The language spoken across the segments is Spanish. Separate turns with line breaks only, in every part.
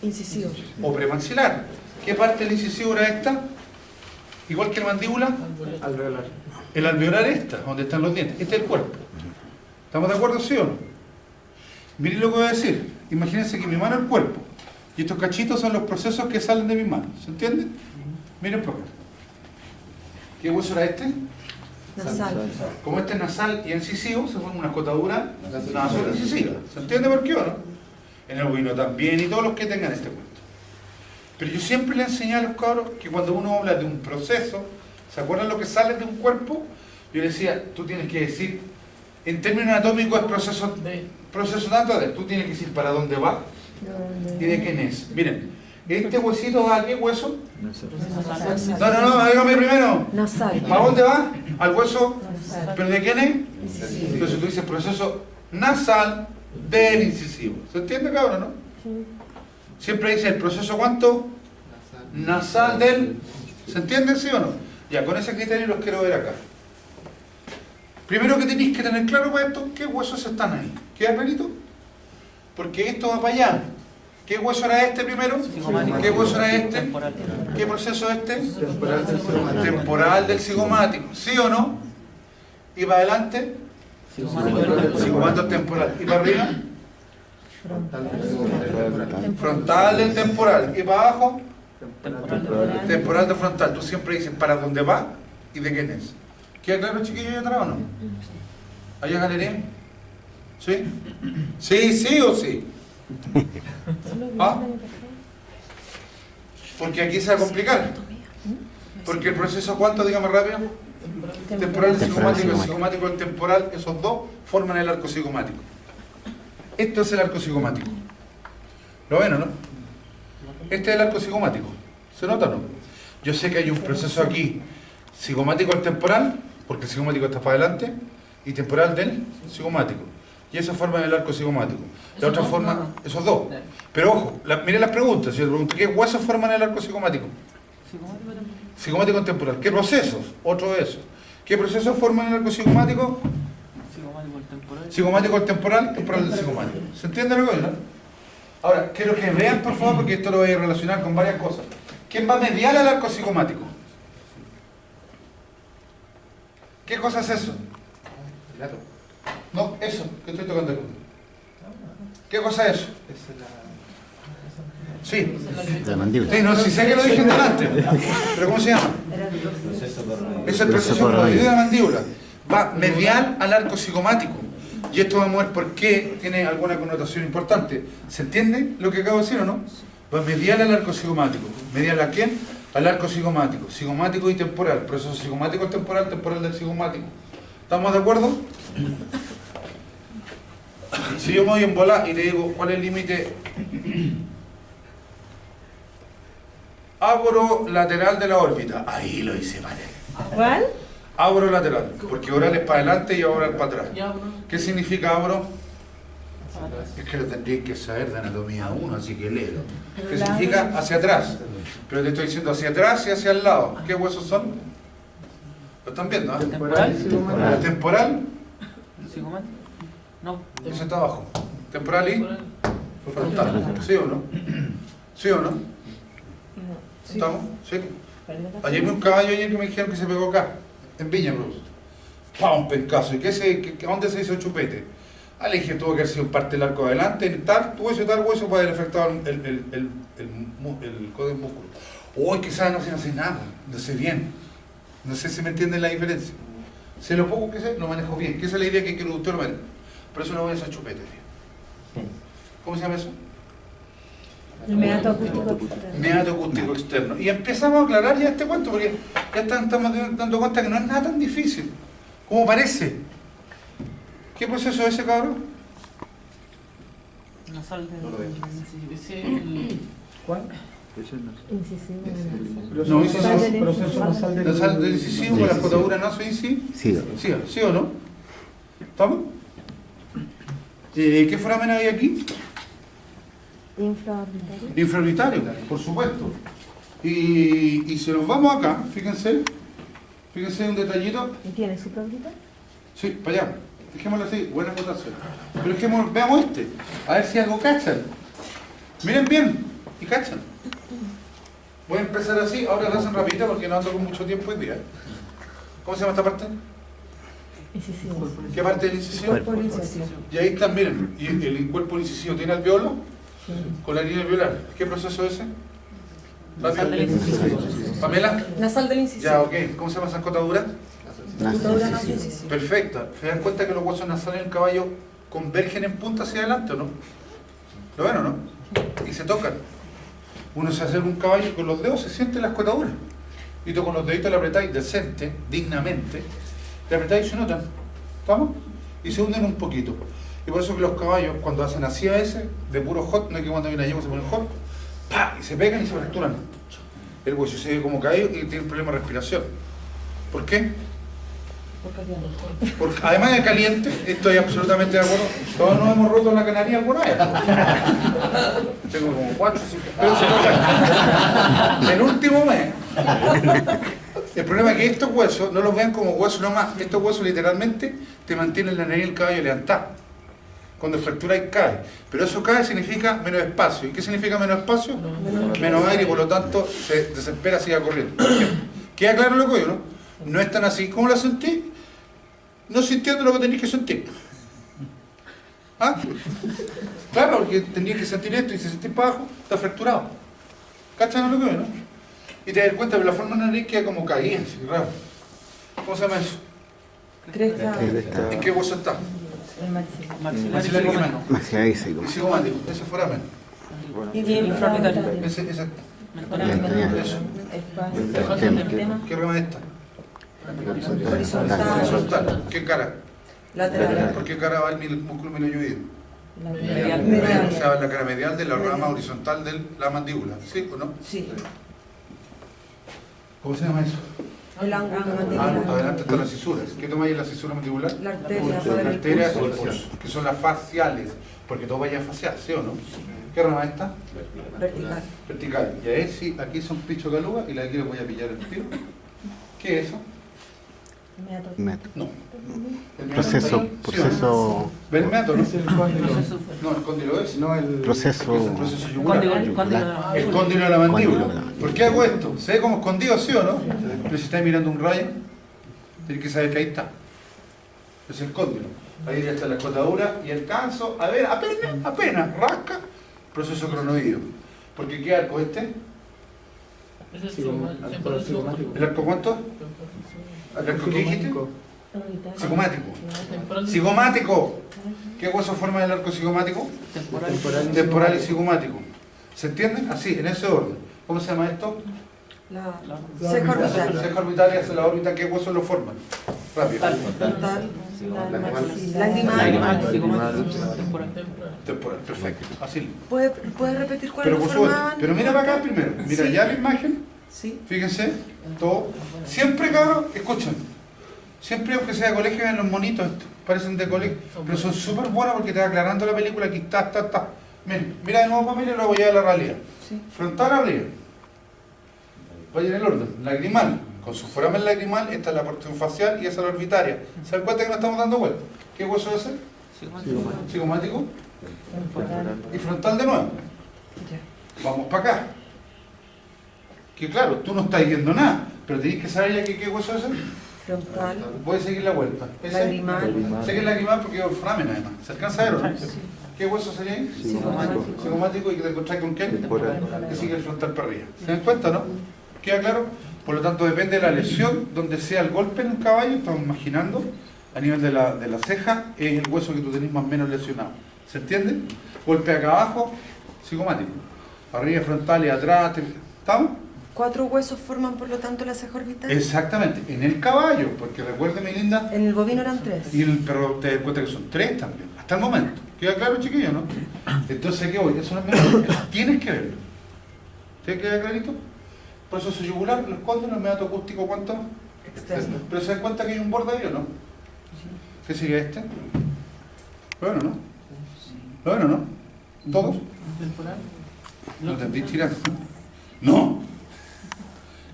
Incisivo.
O premaxilar. ¿Qué parte del incisivo era esta? Igual que la mandíbula.
Alveolar.
El alveolar esta, donde están los dientes. Este es el cuerpo. ¿Estamos de acuerdo, sí o no? Miren lo que voy a decir. Imagínense que mi mano es el cuerpo. Y estos cachitos son los procesos que salen de mi mano. ¿Se entiende? Miren por acá. ¿Qué hueso era este?
Nasal.
Como este es nasal y incisivo, se forma una escotadura nasal incisiva. ¿Se entiende por qué o no? En el bovino también y todos los que tengan este cuento. Pero yo siempre le enseñé a los cabros que cuando uno habla de un proceso, ¿se acuerdan lo que sale de un cuerpo? Yo le decía, tú tienes que decir, en términos anatómicos es proceso tanto de, tú tienes que decir para dónde va y de quién es. Miren, este huesito va a qué hueso? No, dígame primero.
Nasal.
¿Para dónde va? Al hueso.
Nasal.
¿Pero de quién es?
Incisivo.
Entonces tú dices proceso nasal del incisivo. ¿Se entiende, cabrón, no?
Sí.
Siempre dice el proceso ¿cuánto? Nasal del... ¿Se entiende, sí o no? Ya, con ese criterio los quiero ver acá. Primero que tenéis que tener claro para esto, ¿qué huesos están ahí? ¿Queda clarito? Porque esto va para allá. ¿Qué hueso era este primero? ¿Qué hueso era este? ¿Qué proceso es este? Temporal del cigomático. ¿Sí o no? ¿Y para adelante? Cigomático temporal. ¿Y para arriba? Frontal del temporal. ¿Y para abajo? Temporal del frontal. Tú siempre dices para dónde va y de quién es. ¿Queda claro, chiquillos, allá atrás o no? ¿Allá galería? ¿Sí? ¿Sí o sí? ¿Ah? Porque aquí se va a complicar. Porque el proceso, ¿cuánto? Dígame rápido. Temporal del cigomático, el cigomático del temporal, esos dos forman el arco cigomático. Esto es el arco cigomático. ¿Lo ven o no? Este es el arco cigomático. ¿Se nota o no? Yo sé que hay un proceso aquí, cigomático al temporal, porque el cigomático está para adelante, y temporal del cigomático. Y eso forma el arco cigomático. La otra forma, esos dos. Pero ojo, miren las preguntas. Si yo te pregunto, ¿qué huesos forman el arco cigomático? Cigomático temporal. ¿Qué procesos? Otro de esos. ¿Qué procesos forman el arco cigomático? Cigomático temporal, temporal del cigomático. ¿Se entiende lo que no? Ahora, quiero que vean, por favor, porque esto lo voy a relacionar con varias cosas. ¿Quién va medial al arco cigomático? ¿Qué cosa es eso? No, eso, que estoy tocando el punto. ¿Qué cosa es eso? Sí.
La mandíbula.
Sí, no, si sé que lo dije delante. ¿Pero cómo se llama? Es el proceso de la mandíbula. Va medial al arco cigomático. Y esto vamos a ver por qué tiene alguna connotación importante. ¿Se entiende lo que acabo de decir o no? Va medial al arco cigomático. ¿Medial a quién? Al arco cigomático. Cigomático y temporal. Proceso cigomático temporal, temporal del cigomático. ¿Estamos de acuerdo? Si yo me voy en bola y te digo, ¿cuál es el límite lateral de la órbita? Ahí lo hice mal.
¿Cuál?
Lateral, porque oral es para adelante y oral para atrás. ¿Qué significa abro? Es que lo tendría que saber de anatomía 1, así que léelo. ¿Qué significa? Hacia atrás. Pero te estoy diciendo hacia atrás y hacia el lado. ¿Qué huesos son? ¿Lo están viendo? ¿Eh?
Temporal.
Temporal.
¿Cigomático? No.
Ese está abajo. Temporal y frontal. ¿Sí o no? ¿Sí o no? ¿Estamos? ¿Sí? Ayer vi un caballo ayer que me dijeron que se pegó acá, en Viña Cruz. ¡Pah! Un pencazo. ¿Y dónde se hizo el chupete? Ah, le dije, tuvo que haber sido parte del arco adelante, tal hueso para haber afectado el codo del músculo. Hoy quizás no se hace nada, no sé bien. No sé si me entienden la diferencia. Sé lo poco que sé, lo manejo bien. Que esa es la idea que quiero que usted lo maneje. Por eso no voy a hacer chupete. ¿Cómo se llama eso?
El meato acústico externo.
Meato acústico externo. Y empezamos a aclarar ya este cuento, porque ya estamos dando cuenta que no es nada tan difícil como parece. ¿Qué proceso es ese, cabrón?
Nasal
¿Cuál?
Incisivo.
No, incisivo.
Proceso nasal del...
Nasal del incisivo con la escotadura naso-incisiva. ¿Sí o no? ¿Estamos? ¿Qué foramen hay aquí?
Infraorbitario.
Infraorbitario, por supuesto. Y si nos vamos acá, fíjense un detallito.
¿Y tiene supraorbitario?
Sí, para allá. Dejémoslo así, buena anotación. Pero veamos este, a ver si algo cachan. Miren bien. ¿Y cachan? Voy a empezar así, ahora lo hacen rapidito porque no ando con mucho tiempo hoy día. ¿Cómo se llama esta parte?
Incisivo.
¿Qué parte del incisivo?
Cuerpo incisivo.
Y ahí están, miren, y el cuerpo incisivo tiene alveolo
Sí.
con la línea alveolar. ¿Qué proceso es ese?
Nasal del incisivo.
¿Pamela?
Nasal del incisivo.
Ya, ok. ¿Cómo se llama esa escotadura?
Escotadura nasal incisiva.
Perfecto. ¿Se dan cuenta que los huesos nasales del caballo convergen en punta hacia adelante o no? ¿Lo ven o no? Y se tocan. Uno se acerca a un caballo y con los dedos se siente la escotadura. Y tú con los deditos le apretáis decente, dignamente, le apretáis y se notan. ¿Estamos? Y se hunden un poquito. Y por eso que los caballos, cuando hacen así a ese, de puro hot, no es que cuando viene a yegua se ponen hot, ¡pah! Y se pegan y se fracturan. El hueso se ve como caído y tiene un problema de respiración. ¿Por qué? Porque además de caliente, estoy absolutamente de acuerdo. Todos nos hemos roto la canaria alguna vez. Tengo como 4 o 5. Pero se nota. El último mes. El problema es que estos huesos no los vean como huesos nomás. Estos huesos literalmente te mantienen la nariz del caballo levantada. Cuando fracturáis cae. Pero eso cae significa menos espacio. ¿Y qué significa menos espacio? Menos aire y por lo tanto se desespera, siga corriendo. ¿Queda claro lo que yo, no? No es tan así. ¿Cómo lo sentí? No sintiendo lo que tenéis que sentir. ¿Ah? Claro, porque tenías que sentir esto y si sentís para abajo, está fracturado. ¿Cachan lo que veo, no? Y te das cuenta que la forma de la nariz queda como caída, así, raro. ¿Cómo se llama eso?
Cresta.
¿En qué hueso está?
El máximo.
Maxilar y gemelo.
Maxilar y cigomático.
Y cigomático, ese foramen.
Y bien,
Infraorbital.
Ese, eso.
Espacio.
¿Qué rama es esta?
Horizontal.
Horizontal. ¿Qué cara?
Lateral.
¿Por qué cara va el músculo miloyoideo?
Medial.
O sea, la cara medial de la rama horizontal de la mandíbula. ¿Sí o no?
Sí.
¿Cómo se llama eso?
El ángulo
Ah,
mandibular.
adelante están las cisuras. ¿Qué tomáis en la cisura mandibular?
La arteria.
La arteria y el pulso, que son las faciales, porque todo vaya facial, ¿sí o no? ¿Qué rama es esta?
Vertical.
Vertical. Y ahí sí, aquí son picho caluga y la de aquí le voy a pillar el tiro. ¿Qué es eso?
Meato.
No. ¿El
Proceso,
meato?
proceso,
¿Ve el meato, no?
es el
Proceso.
No, el cóndilo es.
no el
¿Qué es el
proceso,
proceso yugular?
Cóndilo.
El cóndilo de la mandíbula.
Cóndilo de la-
¿Por qué hago esto? ¿Se ve como escondido, sí o no? Pero si estáis mirando un rayo, tenéis que saber que ahí está. Es el cóndilo. Ahí ya está la escotadura y alcanzo, a ver, apenas, rasca, proceso cronoideo. Porque ¿qué arco este? ¿El arco cuánto? ¿El arco qué dijiste? Cigomático. Cigomático. ¿Qué hueso forma el arco cigomático? Temporal y cigomático. ¿Se entiende? Así, en ese orden. ¿Cómo se llama esto?
La ceja
La
orbital.
ceja orbital y hacia la órbita, ¿qué huesos lo forman? Rápido.
Frontal.
Lagrimal.
Lagrimal.
Temporal, perfecto. Así.
¿Puedes repetir cuál
Pero
es
por
la
supuesto,
forma?
pero mira para acá primero. Mira
Sí.
ya la imagen.
Sí.
Fíjense, todo. Siempre, cabros, escuchen. Siempre, aunque sea de colegio, ven los monitos estos. Parecen de colegio. Pero son súper buenos porque te va aclarando la película. Aquí está. Mira de nuevo, familia, y luego ya a la realidad.
Sí.
Frontal arriba. Vaya en el orden. Lagrimal. Con su foramen lagrimal, esta es la porción facial y esa es la orbitaria. ¿Se dan cuenta que nos estamos dando vuelta? ¿Qué hueso es ese? Cigomático. Y frontal de nuevo. Vamos para acá. Que claro, tú no estás viendo nada, pero tenés que saber ya que qué hueso es ese.
Frontal.
Voy a seguir la vuelta. ¿Ese?
Lagrimal.
Sé que es lagrimal porque es el foramen además. ¿Se alcanza a ver o no? ¿Qué hueso sería ahí? Cigomático. ¿Y que te encontrás con qué? Que sigue el frontal para arriba. ¿Se dan cuenta, no? ¿Queda claro? Por lo tanto, depende de la lesión, donde sea el golpe en un caballo, estamos imaginando, a nivel de la ceja, es el hueso que tú tenés más o menos lesionado. ¿Se entiende? Golpe acá abajo, cigomático. Arriba, frontal y atrás. ¿Estamos?
4 huesos forman, por lo tanto, la ceja orbital.
Exactamente. En el caballo, porque recuerde, mi linda,
En el bovino eran 3.
y el perro te das cuenta que son 3 también, hasta el momento. ¿Queda claro, chiquillo, no? Entonces, ¿qué voy? Eso no es menor. Eso tienes que verlo. ¿Te queda clarito? Proceso yugular, los cóndilos, el meato acústico, ¿cuánto?
Externo.
Pero se dan cuenta que hay un borde ahí o no. ¿Qué sería este? Bueno, ¿no? Bueno, ¿no? ¿Todos? ¿No entendís tirar? No.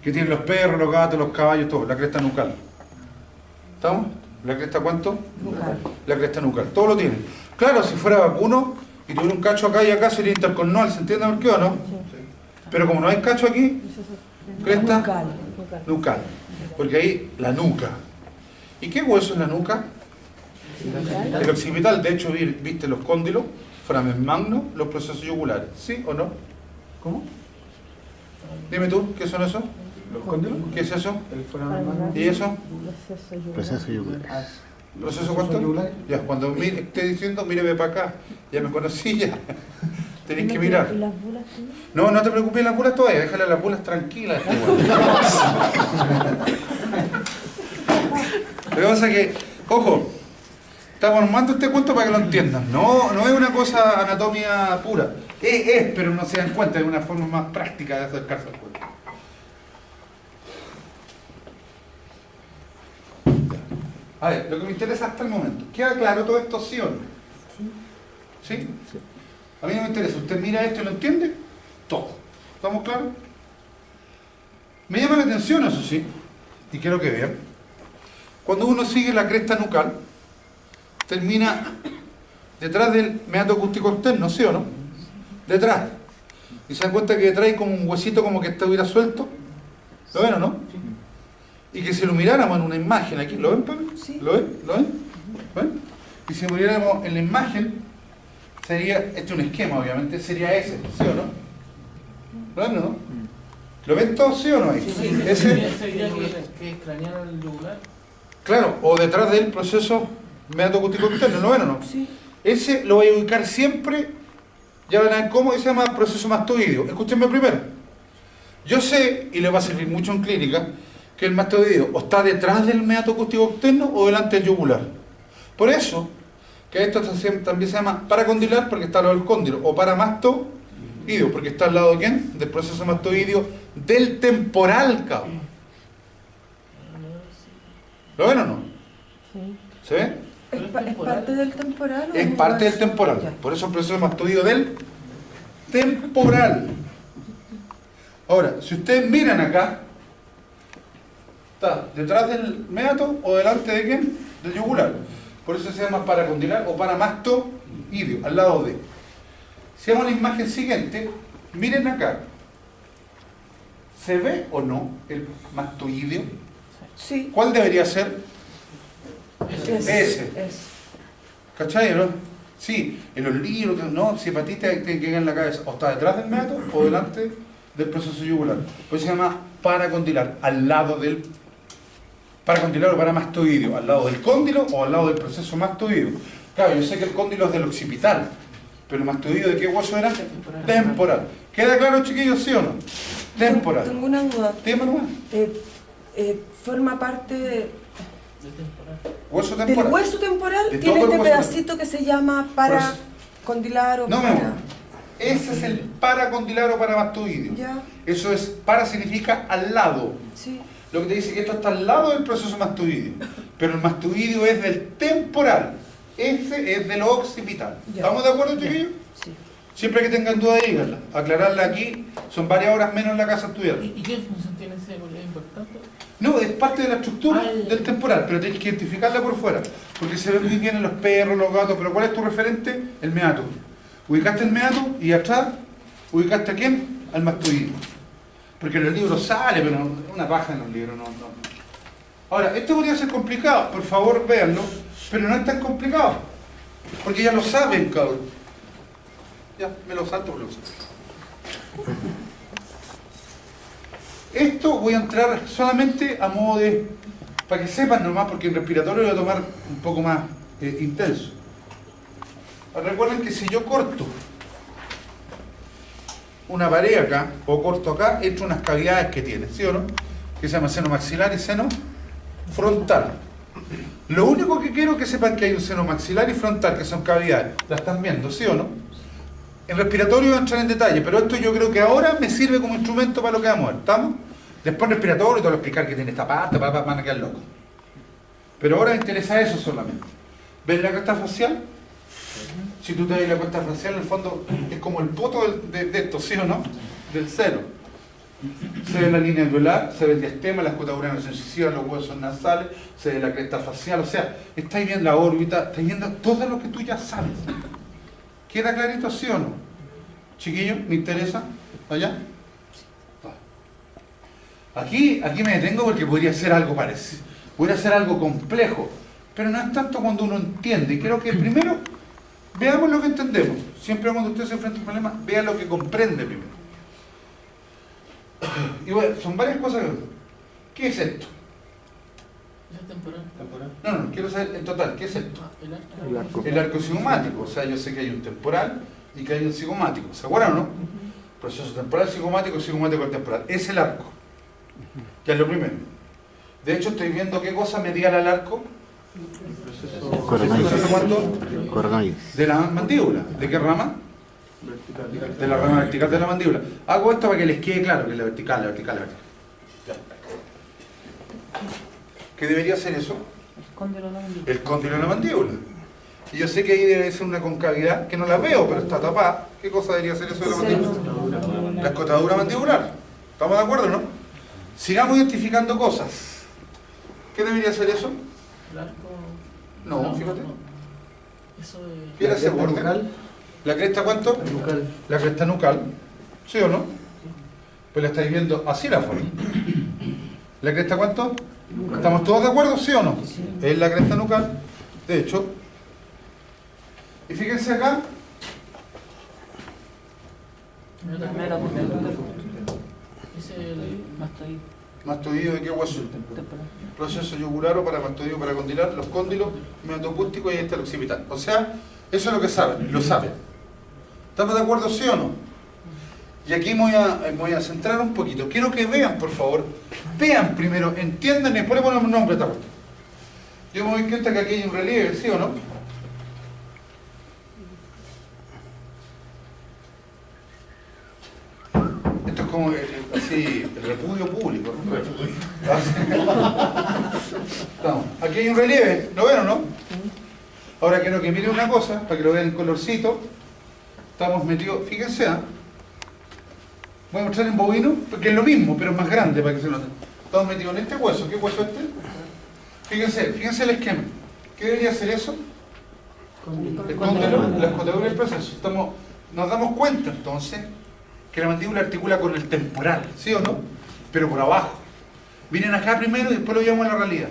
¿Qué tienen los perros, los gatos, los caballos, todo? La cresta nucal. ¿Estamos? ¿La cresta cuánto?
Nucal.
La cresta nucal. Todo lo tienen. Claro, si fuera vacuno, y tuviera un cacho acá y acá, sería intercornual, ¿se entiende por qué o no? Pero como no hay cacho aquí, cresta
Nucal.
nucal, porque ahí la nuca. ¿Y qué hueso es la nuca? El occipital. De hecho, viste los cóndilos, foramen magno, los procesos yugulares, ¿sí o no? ¿Cómo? Dime tú, ¿qué son esos?
¿Los cóndilos?
¿Qué es eso?
El foramen magno.
¿Y eso?
Proceso yugular.
¿Proceso cuánto?
yugular.
Ya, cuando esté diciendo, míreme para acá, ya me conocí ya. Tenéis que mirar.
¿Y las bulas también?
No, no te preocupes las bulas todavía, déjale las bulas tranquilas. Lo que pasa es que, ojo, estamos armando este cuento para que lo entiendan. No, no es una cosa anatomía pura. Es, pero no se dan cuenta, es una forma más práctica de acercarse al cuento. A ver, lo que me interesa hasta el momento. ¿Queda claro todo esto, sí o no? ¿Sí? A mí no me interesa. ¿Usted mira esto y lo entiende? Todo. ¿Estamos claros? Me llama la atención, eso sí, y quiero que vean. Cuando uno sigue la cresta nucal, termina detrás del meato acústico externo, ¿sí o no? Detrás. Y se dan cuenta que detrás hay como un huesito como que estuviera suelto. ¿Lo ven o no? Y que si lo miráramos en una imagen aquí, ¿lo ven, Pepe?
Sí.
¿Lo ven? ¿Lo ven? ¿Ven? Y si lo miráramos en la imagen, sería, este es un esquema obviamente, sería ese, ¿sí o no? ¿Lo ven o no? ¿Lo ven todos, sí o no? Ahí? Ese,
¿Ese diría que es craneal el yugular?
claro, o detrás del proceso meato acústico externo, ¿lo ven o no?
Sí.
Ese lo voy a ubicar siempre, ya van a ver cómo, ese se llama proceso mastoideo. Escúchenme primero. Yo sé, y le va a servir mucho en clínica, que el mastoideo o está detrás del meato acústico externo o delante del yugular. Por eso, que esto también se llama paracondilar porque está al lado del cóndilo, o paramastoideo porque está al lado de ¿quién? Del proceso mastoideo del temporal, cabrón. ¿Lo ven o no?
Sí.
¿Se ve?
¿Es parte del temporal? o
Es
un
parte del
hueso?
temporal.
Ya.
Por eso el proceso mastoideo del temporal. Ahora, si ustedes miran acá, está detrás del meato o delante de quién? Del yugular. Por eso se llama paracondilar o paramastoideo, al lado de. Si vemos la imagen siguiente, miren acá. ¿Se ve o no el mastoideo?
Sí.
¿Cuál debería ser? Ese.
Es.
¿Cachai, no? Sí, en los libros, no, si hepatitis tiene que ir en la cabeza, o está detrás del meato o delante del proceso yugular. Por eso se llama paracondilar, al lado del paracondilar o paramastoideo, al lado del cóndilo o al lado del proceso mastoideo. Claro, yo sé que el cóndilo es del occipital, pero el mastoideo ¿de qué hueso era? Temporal. ¿Queda claro, chiquillos, sí o no? Temporal.
Tengo una duda.
Dígame nomás.
Forma parte
Del temporal.
Hueso
del
temporal.
hueso temporal.
De
Tiene
todo el
este
hueso
pedacito que se llama paracondilar o
No, mi
para.
amor. Ese es el paracondilar o paramastoideo.
Ya,
Eso es, para significa al lado.
sí.
Lo que te dice que esto está al lado del proceso mastoideo. Pero el mastoideo es del temporal. Ese es del occipital.
Ya.
¿Estamos de acuerdo, chiquillos?
Sí.
Siempre que tengan duda, díganla. Aclararla aquí, son varias horas menos en la casa estudiando.
¿Y qué función tiene ese? ¿Es importante?
No, es parte de la estructura
Ah, ya.
del temporal, pero tienes que identificarla por fuera. Porque se ve muy bien en los perros, los gatos, pero ¿cuál es tu referente? El meato. Ubicaste el meato y atrás, ¿ubicaste a quién? Al mastoideo. Porque en los libros sale, pero una paja en los libros, no. Ahora, esto podría ser complicado, por favor véanlo, pero no es tan complicado. Porque ya lo saben, cabrón. Ya, me lo salto, por lo salto. Esto voy a entrar solamente a modo de, para que sepan nomás, porque en respiratorio voy a tomar un poco más intenso. Recuerden que si yo corto una pared acá, o corto acá, entro unas cavidades que tiene, ¿sí o no? Que se llama seno maxilar y seno frontal. Lo único que quiero que sepan que hay un seno maxilar y frontal, que son cavidades. ¿La están viendo, sí o no? En respiratorio voy a entrar en detalle, pero esto yo creo que ahora me sirve como instrumento para lo que vamos a ver, ¿estamos? Después en respiratorio te voy a explicar que tiene esta parte, van a quedar locos. Pero ahora me interesa eso solamente. ¿Ven la cresta facial? Si tú te ves la cresta facial, en el fondo es como el poto de esto, ¿sí o no? Del seno. Se ve la línea alveolar, se ve el diastema, las cotaduras incisivas, los huesos nasales, se ve la cresta facial, o sea, estáis viendo la órbita, estáis viendo todo lo que tú ya sabes. ¿Queda clarito, sí o no? Chiquillos, ¿me interesa? ¿Allá? Aquí me detengo porque podría ser algo parecido, podría ser algo complejo, pero no es tanto cuando uno entiende. Y creo que primero veamos lo que entendemos. Siempre cuando usted se enfrenta a un problema, vea lo que comprende primero. Y bueno, son varias cosas. ¿Qué es esto?
¿Es temporal?
No, quiero saber en total, ¿qué es esto?
El arco.
El arco cigomático. O sea, yo sé que hay un temporal y que hay un cigomático. ¿Se acuerdan o no? Proceso temporal, cigomático al temporal. Es el arco. Ya es lo primero. De hecho, estoy viendo qué cosa medial al arco.
Coronavirus.
¿Cuánto?
Coronavirus.
De la mandíbula. ¿De qué rama? De la rama vertical de la mandíbula. Hago esto para que les quede claro que es la vertical. Ya. ¿Qué debería ser eso?
El cóndilo de la mandíbula.
El cóndilo de la mandíbula. Y yo sé que ahí debe ser una concavidad, que no la veo, pero está tapada. ¿Qué cosa debería ser eso de la mandíbula? La escotadura mandibular. ¿Estamos de acuerdo, no? Sigamos identificando cosas. ¿Qué debería ser eso?
El arco.
No, fíjate.
Eso es.
¿Qué era ese borde? ¿La cresta cuánto?
Nucal.
La cresta nucal. ¿Sí o no? Pues la estáis viendo así la forma. ¿La cresta cuánto? ¿Estamos todos de acuerdo? ¿Sí o no? Es la cresta nucal. De hecho. Y fíjense acá.
Primero.
Ese es el
Mastoide.
Mastoideo, ¿de qué hueso?
Temporal.
Proceso yugular o mastoideo para condilar, los cóndilos, meatopústico y este el occipital. O sea, eso es lo que saben, lo saben. ¿Estamos de acuerdo, sí o no? Y aquí me voy a centrar un poquito. Quiero que vean, por favor. Vean primero, entiendan y después le ponemos un nombre a esta cuestión. Yo me doy cuenta que aquí hay un relieve, ¿sí o no? Esto es como así, el repudio público, ¿no? Estamos. Aquí hay un relieve, ¿lo ven o no? Ahora quiero que miren una cosa, para que lo vean en colorcito. Estamos metidos, fíjense, voy a mostrar en bovino, porque es lo mismo, pero es más grande para que se note. Estamos metidos en este hueso. ¿Qué hueso es este? Fíjense el esquema. ¿Qué debería ser eso? El cóndilo, la escotadura del proceso. Nos damos cuenta entonces que la mandíbula articula con el temporal, ¿sí o no? Pero por abajo. Vienen acá primero y después lo llevamos a la realidad.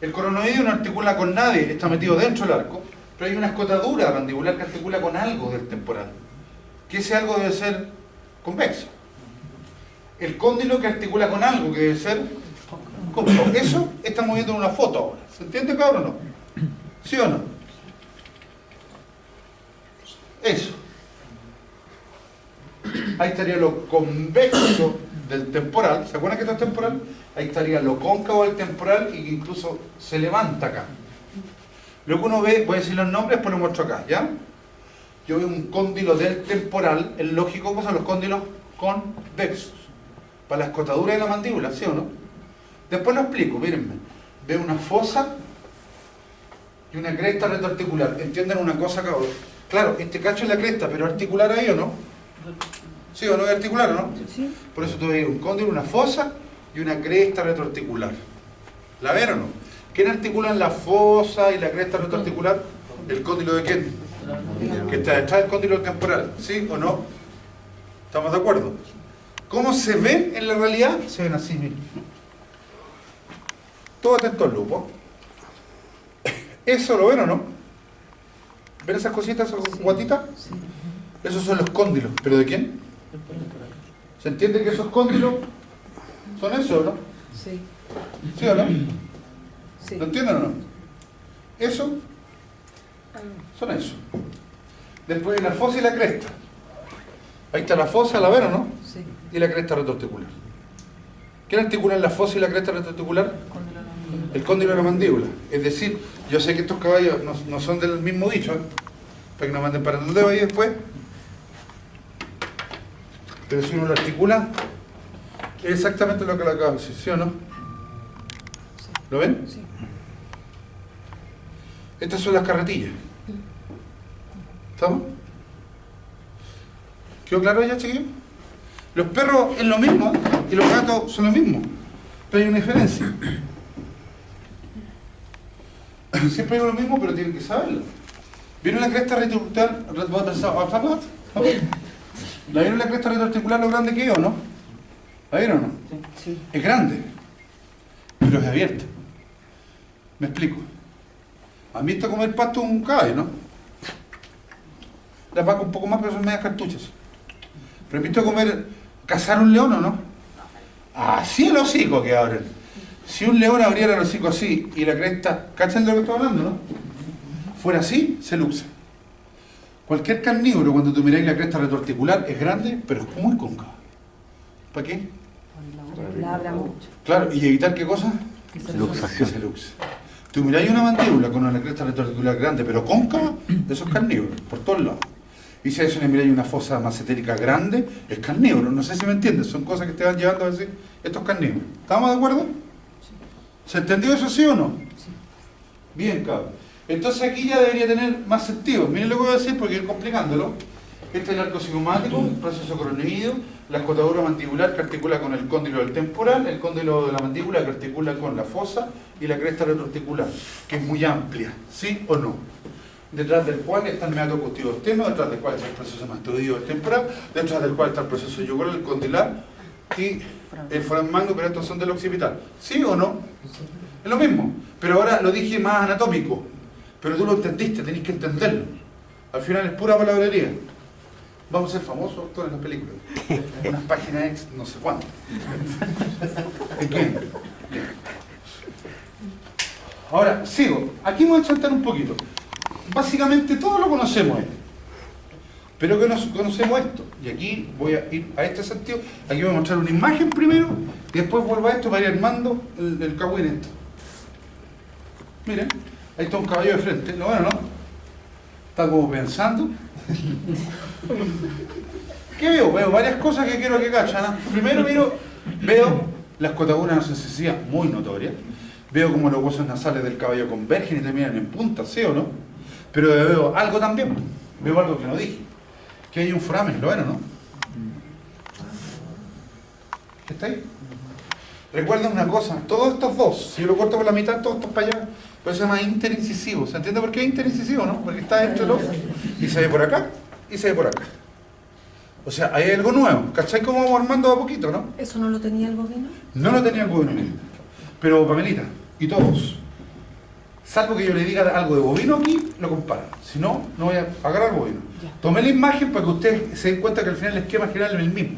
El coronoideo no articula con nadie, está metido dentro del arco, pero hay una escotadura mandibular que articula con algo del temporal. Que ese algo debe ser convexo. El cóndilo que articula con algo que debe ser cóncavo. Eso estamos viendo en una foto ahora. ¿Se entiende, cabrón, o no? ¿Sí o no? Eso. Ahí estaría lo convexo del temporal. ¿Se acuerdan que esto es temporal? Ahí estaría lo cóncavo del temporal y que incluso se levanta acá. Lo que uno ve, voy a decir los nombres, después lo muestro acá, ¿ya? Yo veo un cóndilo del temporal, el lógico, ¿cómo son los cóndilos convexos? Para la escotadura de la mandíbula, ¿sí o no? Después lo explico, mírenme. Veo una fosa y una cresta retroarticular. ¿Entienden una cosa, cabrón? Claro, este cacho es la cresta, pero articular ahí o no. ¿Sí o no? ¿Es articular o no?
Sí.
Por eso tuve un cóndilo, una fosa y una cresta retroarticular. ¿La ven o no? ¿Quién articula en la fosa y la cresta retroarticular? ¿El cóndilo de quién? Que está detrás del cóndilo temporal. ¿Sí o no? ¿Estamos de acuerdo? ¿Cómo se ven en la realidad? Se ven así, miren. Todo atento al lupo. ¿Eso lo ven o no? ¿Ven esas cositas, esas guatitas? Esos son los cóndilos. ¿Pero de quién? ¿Se entiende que esos cóndilos son eso o no?
Sí.
¿Sí o no?
Sí.
¿Lo entienden o no? Eso son eso. Después la fosa y la cresta. Ahí está la fosa, ¿la ven o no?
Sí.
Y la cresta retroarticular. ¿Quién articula en la fosa y la cresta retroarticular? El cóndilo de la mandíbula. Es decir, yo sé que estos caballos no son del mismo dicho, ¿eh? Para que no manden para el dedo ahí después. Pero si uno lo articula, es exactamente lo que le acabo de decir, ¿sí o no? ¿Lo ven?
Sí.
Estas son las carretillas. ¿Estamos? ¿Quedó claro ya, chiquillos? Los perros es lo mismo y los gatos son lo mismo, pero hay una diferencia. Siempre digo lo mismo, pero tienen que saberlo. ¿Vieron la cresta retroarticular? ¿La vieron la cresta retroarticular lo grande que es o no? ¿La vieron o no?
Sí.
Es grande, pero es abierta. Me explico. ¿Han visto comer pasto un caballo, no? Las vacas un poco más, pero son medias cartuchas. ¿Pero han visto cazar un león o no? Así el hocico que abren. Si un león abriera el hocico así y la cresta, ¿cachan de lo que estoy hablando, no? Fuera así, se luxa. Cualquier carnívoro, cuando tú miráis la cresta retroarticular, es grande, pero es muy cóncava. ¿Para qué?
Labra mucho.
Claro, y evitar qué cosa?
Luxación.
Que se luxe. Tú miráis una mandíbula con una cresta retroarticular grande, pero cóncava, eso es carnívoro, por todos lados. Y si a eso le miráis una fosa macetérica grande, es carnívoro. No sé si me entiendes, son cosas que te van llevando a decir, esto es carnívoro. ¿Estamos de acuerdo? ¿Se entendió eso sí o no? Bien, cabrón. Entonces aquí ya debería tener más sentido. Miren lo que voy a decir porque ir complicándolo. Este es el arco cigomático, el proceso coronoideo, la escotadura mandibular que articula con el cóndilo del temporal, el cóndilo de la mandíbula que articula con la fosa y la cresta retroarticular, que es muy amplia, ¿sí o no? Detrás del cual está el meato costioesteno, detrás del cual está el proceso mastoideo del temporal, detrás del cual está el proceso yugular, el condilar y el foramen magno, pero estos son del occipital. ¿Sí o no? Es lo mismo, pero ahora lo dije más anatómico, pero tú lo entendiste, tenés que entenderlo. Al final es pura palabrería. Vamos a ser famosos actores en las películas. Unas páginas ex, no sé cuánto. ¿Entiendes? Ahora, sigo. Aquí voy a saltar un poquito. Básicamente todos lo conocemos, pero que no conocemos esto. Y aquí voy a ir a este sentido. Aquí voy a mostrar una imagen primero y después vuelvo a esto para ir armando el cagüín esto. Miren, ahí está un caballo de frente. ¿Lo ven o no? Está como pensando. ¿Qué veo? Veo varias cosas que quiero que cachan. Primero veo la escotadura nasocecía muy notoria. Veo como los huesos nasales del caballo convergen y terminan en punta, ¿sí o no? Pero veo algo también. Veo algo que no dije. Que hay un foramen, ¿lo ven o no? ¿Está ahí? Recuerden una cosa, todos estos dos, si yo lo corto por la mitad, todos estos para allá, pues se llama interincisivo. ¿Se entiende por qué es interincisivo, no? Porque está entre los y se ve por acá y se ve por acá. O sea, hay algo nuevo. ¿Cachai cómo vamos armando a poquito, no?
¿Eso no lo tenía el bovino?
No lo tenía el bovino, miren. Pero Pamelita, y todos, salvo que yo le diga algo de bovino aquí, lo comparan. Si no, no voy a agarrar el bovino. Tomé la imagen para que ustedes se den cuenta que al final el esquema general es el mismo.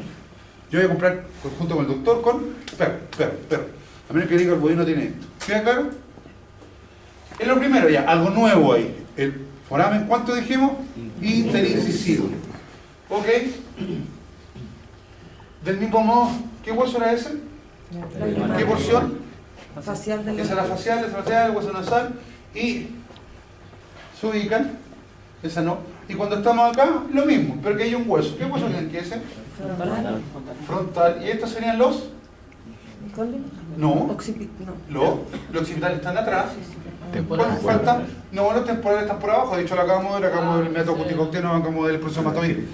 Yo voy a comprar junto con el doctor con perro. A menos que diga el bovino tiene esto. ¿Queda claro? Es lo primero ya, algo nuevo ahí. El foramen, ¿cuánto dijimos? Interincisivo. ¿Ok? Del mismo modo, ¿qué hueso era ese? ¿Qué porción?
Facial de
Esa es la facial, el hueso nasal. Y se ubican. Esa no. Y cuando estamos acá, lo mismo, pero que hay un hueso. ¿Qué hueso es ese? Frontal. ¿Y estos serían los? No. Los occipitales están atrás. ¿Cuántos faltan? No, los temporales están por abajo. De hecho, lo acabamos de ver, acabamos de ver el método cuticocteno, acabamos de ver el proceso matoide.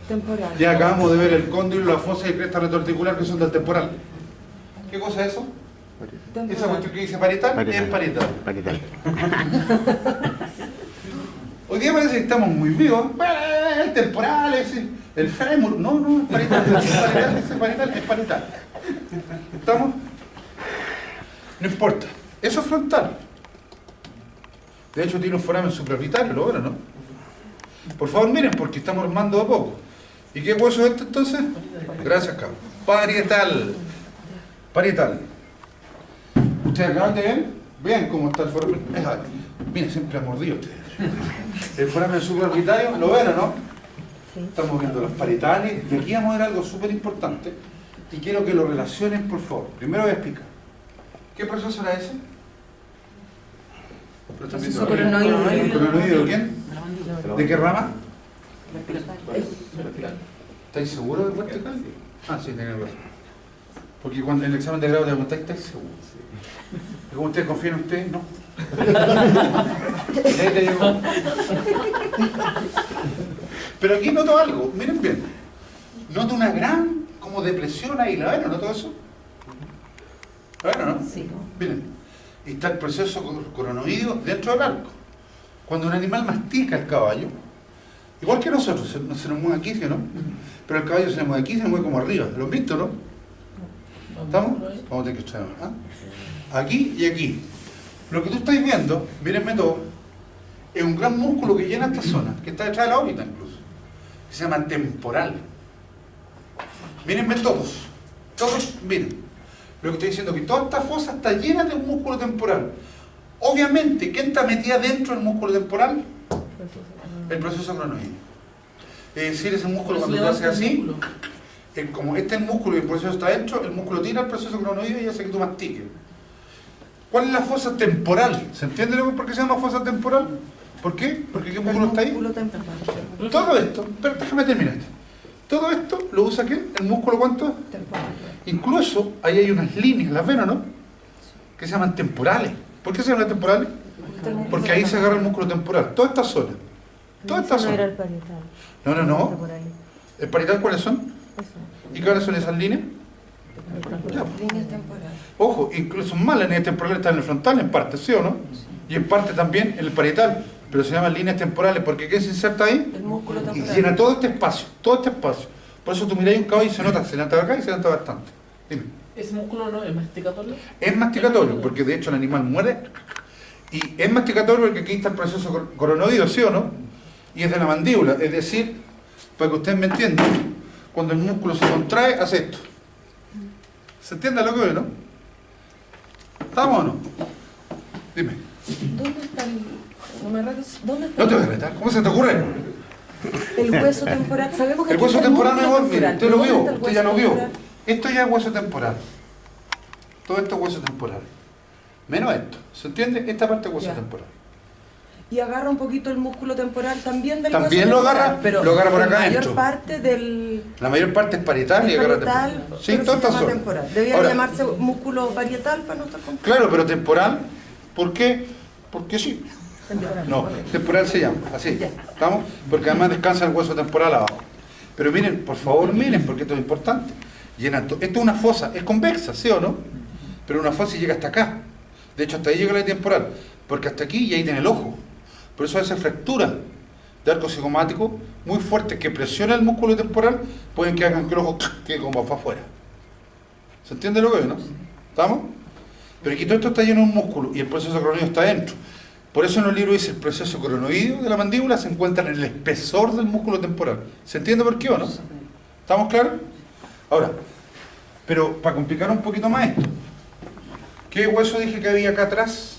Temporal.
Ya acabamos de ver el cóndilo, la fosa y cresta retroarticular que son del temporal. ¿Qué cosa es eso?
Temporal.
Esa cuestión que dice parietal es parietal.
Parietal.
Hoy día parece que estamos muy vivos. El temporal, el fémur. No, es parietal. Es parietal. ¿Estamos? No importa. Eso es frontal. De hecho, tiene un foramen supraorbitario, lo ven, ¿no? Por favor, miren, porque estamos armando a poco. ¿Y qué hueso es este entonces? Gracias, cabrón. Parietal. ¿Ustedes acaban de ver? Vean cómo está el foramen. Miren, siempre ha mordido ustedes. El foramen supraorbitario, ¿lo ven o no? Estamos viendo los parietales. Y aquí vamos a ver algo súper importante. Y quiero que lo relacionen, por favor. Primero voy a explicar. ¿Qué proceso era ese?
Proceso coronoideo.
¿Coronoideo de quién? ¿De qué rama?
Vertical.
¿Estáis seguros del vertical? Sí, tenéis razón. Porque cuando en el examen de grado te preguntáis, ¿estáis seguros? ¿Y cómo ustedes confían en ustedes? No. Y ahí te digo. Pero aquí noto algo, miren bien. Noto una gran como depresión ahí, ¿la ven? ¿Noto eso? ¿La ven o no?
Sí.
Miren, y está el proceso coronoideo dentro del arco. Cuando un animal mastica el caballo, igual que nosotros, se nos mueve aquí, ¿sí o no? Pero el caballo se mueve aquí, se mueve como arriba. ¿Lo han visto, no? ¿Estamos? Vamos a tener que echar, ¿ah? Aquí y aquí. Lo que tú estás viendo, mírenme todo, es un gran músculo que llena esta zona, que está detrás de la órbita incluso, que se llama temporal. Mírenme todos, miren. Lo que estoy diciendo es que toda esta fosa está llena de un músculo temporal. Obviamente, ¿quién está metida dentro del músculo temporal? El proceso cronoide. Es decir, ese músculo cuando tú haces así, como este es el músculo y el proceso está dentro, el músculo tira el proceso cronoide y hace que tú mastiques. ¿Cuál es la fosa temporal? ¿Se entiende por qué se llama fosa temporal? ¿Por qué? Porque ¿qué músculo está ahí? Todo esto, pero déjame terminar esto. Todo esto lo usa ¿quién? ¿El músculo cuánto?
Temporal.
Incluso ahí hay unas líneas, ¿las ven o no? Que se llaman temporales. ¿Por qué se llaman temporales? Porque ahí se agarra el músculo temporal. Toda esta zona. Toda esta
Eso no era
zona.
el parietal.
No, no,
Está
no.
por ahí.
¿El parietal cuáles son?
Eso.
¿Y cuáles son esas líneas? Ya.
Líneas temporales.
Ojo, incluso más las líneas temporales están en el frontal en parte, ¿sí o no? Y en parte también en el parietal. Pero se llaman líneas temporales porque ¿qué se inserta ahí?
El músculo
Y
temporal.
llena todo este espacio, todo este espacio. Por eso tú miráis un caballo y se nota acá y se nota bastante. Dime.
¿Ese músculo no es masticatorio?
Es masticatorio, porque de hecho el animal muere. Y es masticatorio porque aquí está el proceso coronoideo, ¿sí o no? Y es de la mandíbula. Es decir, para que ustedes me entiendan, cuando el músculo se contrae, hace esto. ¿Se entiende lo que veo, no? ¿Estamos o no? Dime.
¿Dónde está el... No me retes, ¿dónde está
No te voy a retar. ¿Cómo se te ocurre?
el hueso temporal? Sabemos que
El
aquí
hueso
está el
temporal, mi
músculo
amor, mire,
temporal,
usted lo
pero
vio,
¿dónde está el
usted ya lo
hueso
vio.
temporal?
Esto ya es hueso temporal. Todo esto es hueso temporal. Menos esto. ¿Se entiende? Esta parte es hueso
Ya.
temporal.
Y agarra un poquito el músculo temporal también del
También
hueso
lo agarra,
temporal, pero
lo agarra por acá
la mayor
adentro.
parte del
La mayor parte es parietal y agarra
parietal,
temporal. Sí,
pero
toda
se
esta
llama
zona.
temporal. Debería
Ahora,
llamarse músculo parietal para no estar confundido.
claro, pero temporal, ¿por qué? Porque sí. No, temporal se llama, así. ¿Estamos? Porque además descansa el hueso temporal abajo. Pero miren, por favor, miren, porque esto es importante. Esto es una fosa, es convexa, ¿sí o no? Pero una fosa llega hasta acá. De hecho, hasta ahí llega la temporal. Porque hasta aquí y ahí tiene el ojo. Por eso esa fractura de arco cigomático muy fuerte que presiona el músculo temporal pueden que hagan que el ojo quede como para afuera. ¿Se entiende lo que es, no? ¿Estamos? Pero aquí todo esto está lleno de un músculo y el proceso cronoideo está dentro. Por eso en el libro dice el proceso cronoideo de la mandíbula se encuentra en el espesor del músculo temporal. ¿Se entiende por qué o no? ¿Estamos claros? Ahora, pero para complicar un poquito más esto, ¿qué hueso dije que había acá atrás?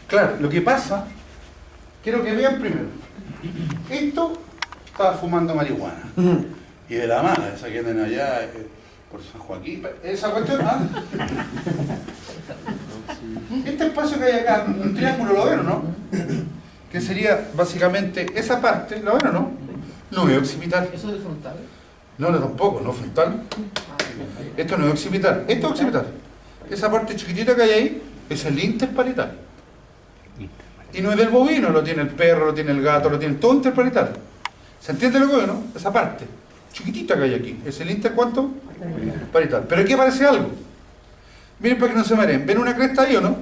Claro, lo que pasa, quiero que vean primero. Esto estaba fumando marihuana. Y de la mala, esa que andan allá por San Joaquín. Esa cuestión, ¿ah? Este espacio que hay acá, un triángulo, ¿lo ven o no? Que sería básicamente esa parte, ¿lo ven o no? No es occipital.
¿Eso es del frontal?
No, no, tampoco, no frontal. Esto no es occipital, esto es occipital. Esa parte chiquitita que hay ahí es el interparietal. Y no es del bovino, lo tiene el perro, lo tiene el gato, lo tiene todo interparietal. ¿Se entiende lo que veo, no? Esa parte chiquitita que hay aquí, es el inter ¿cuánto? Parietal. Pero aquí aparece algo. Miren para que no se mareen. ¿Ven una cresta ahí o no?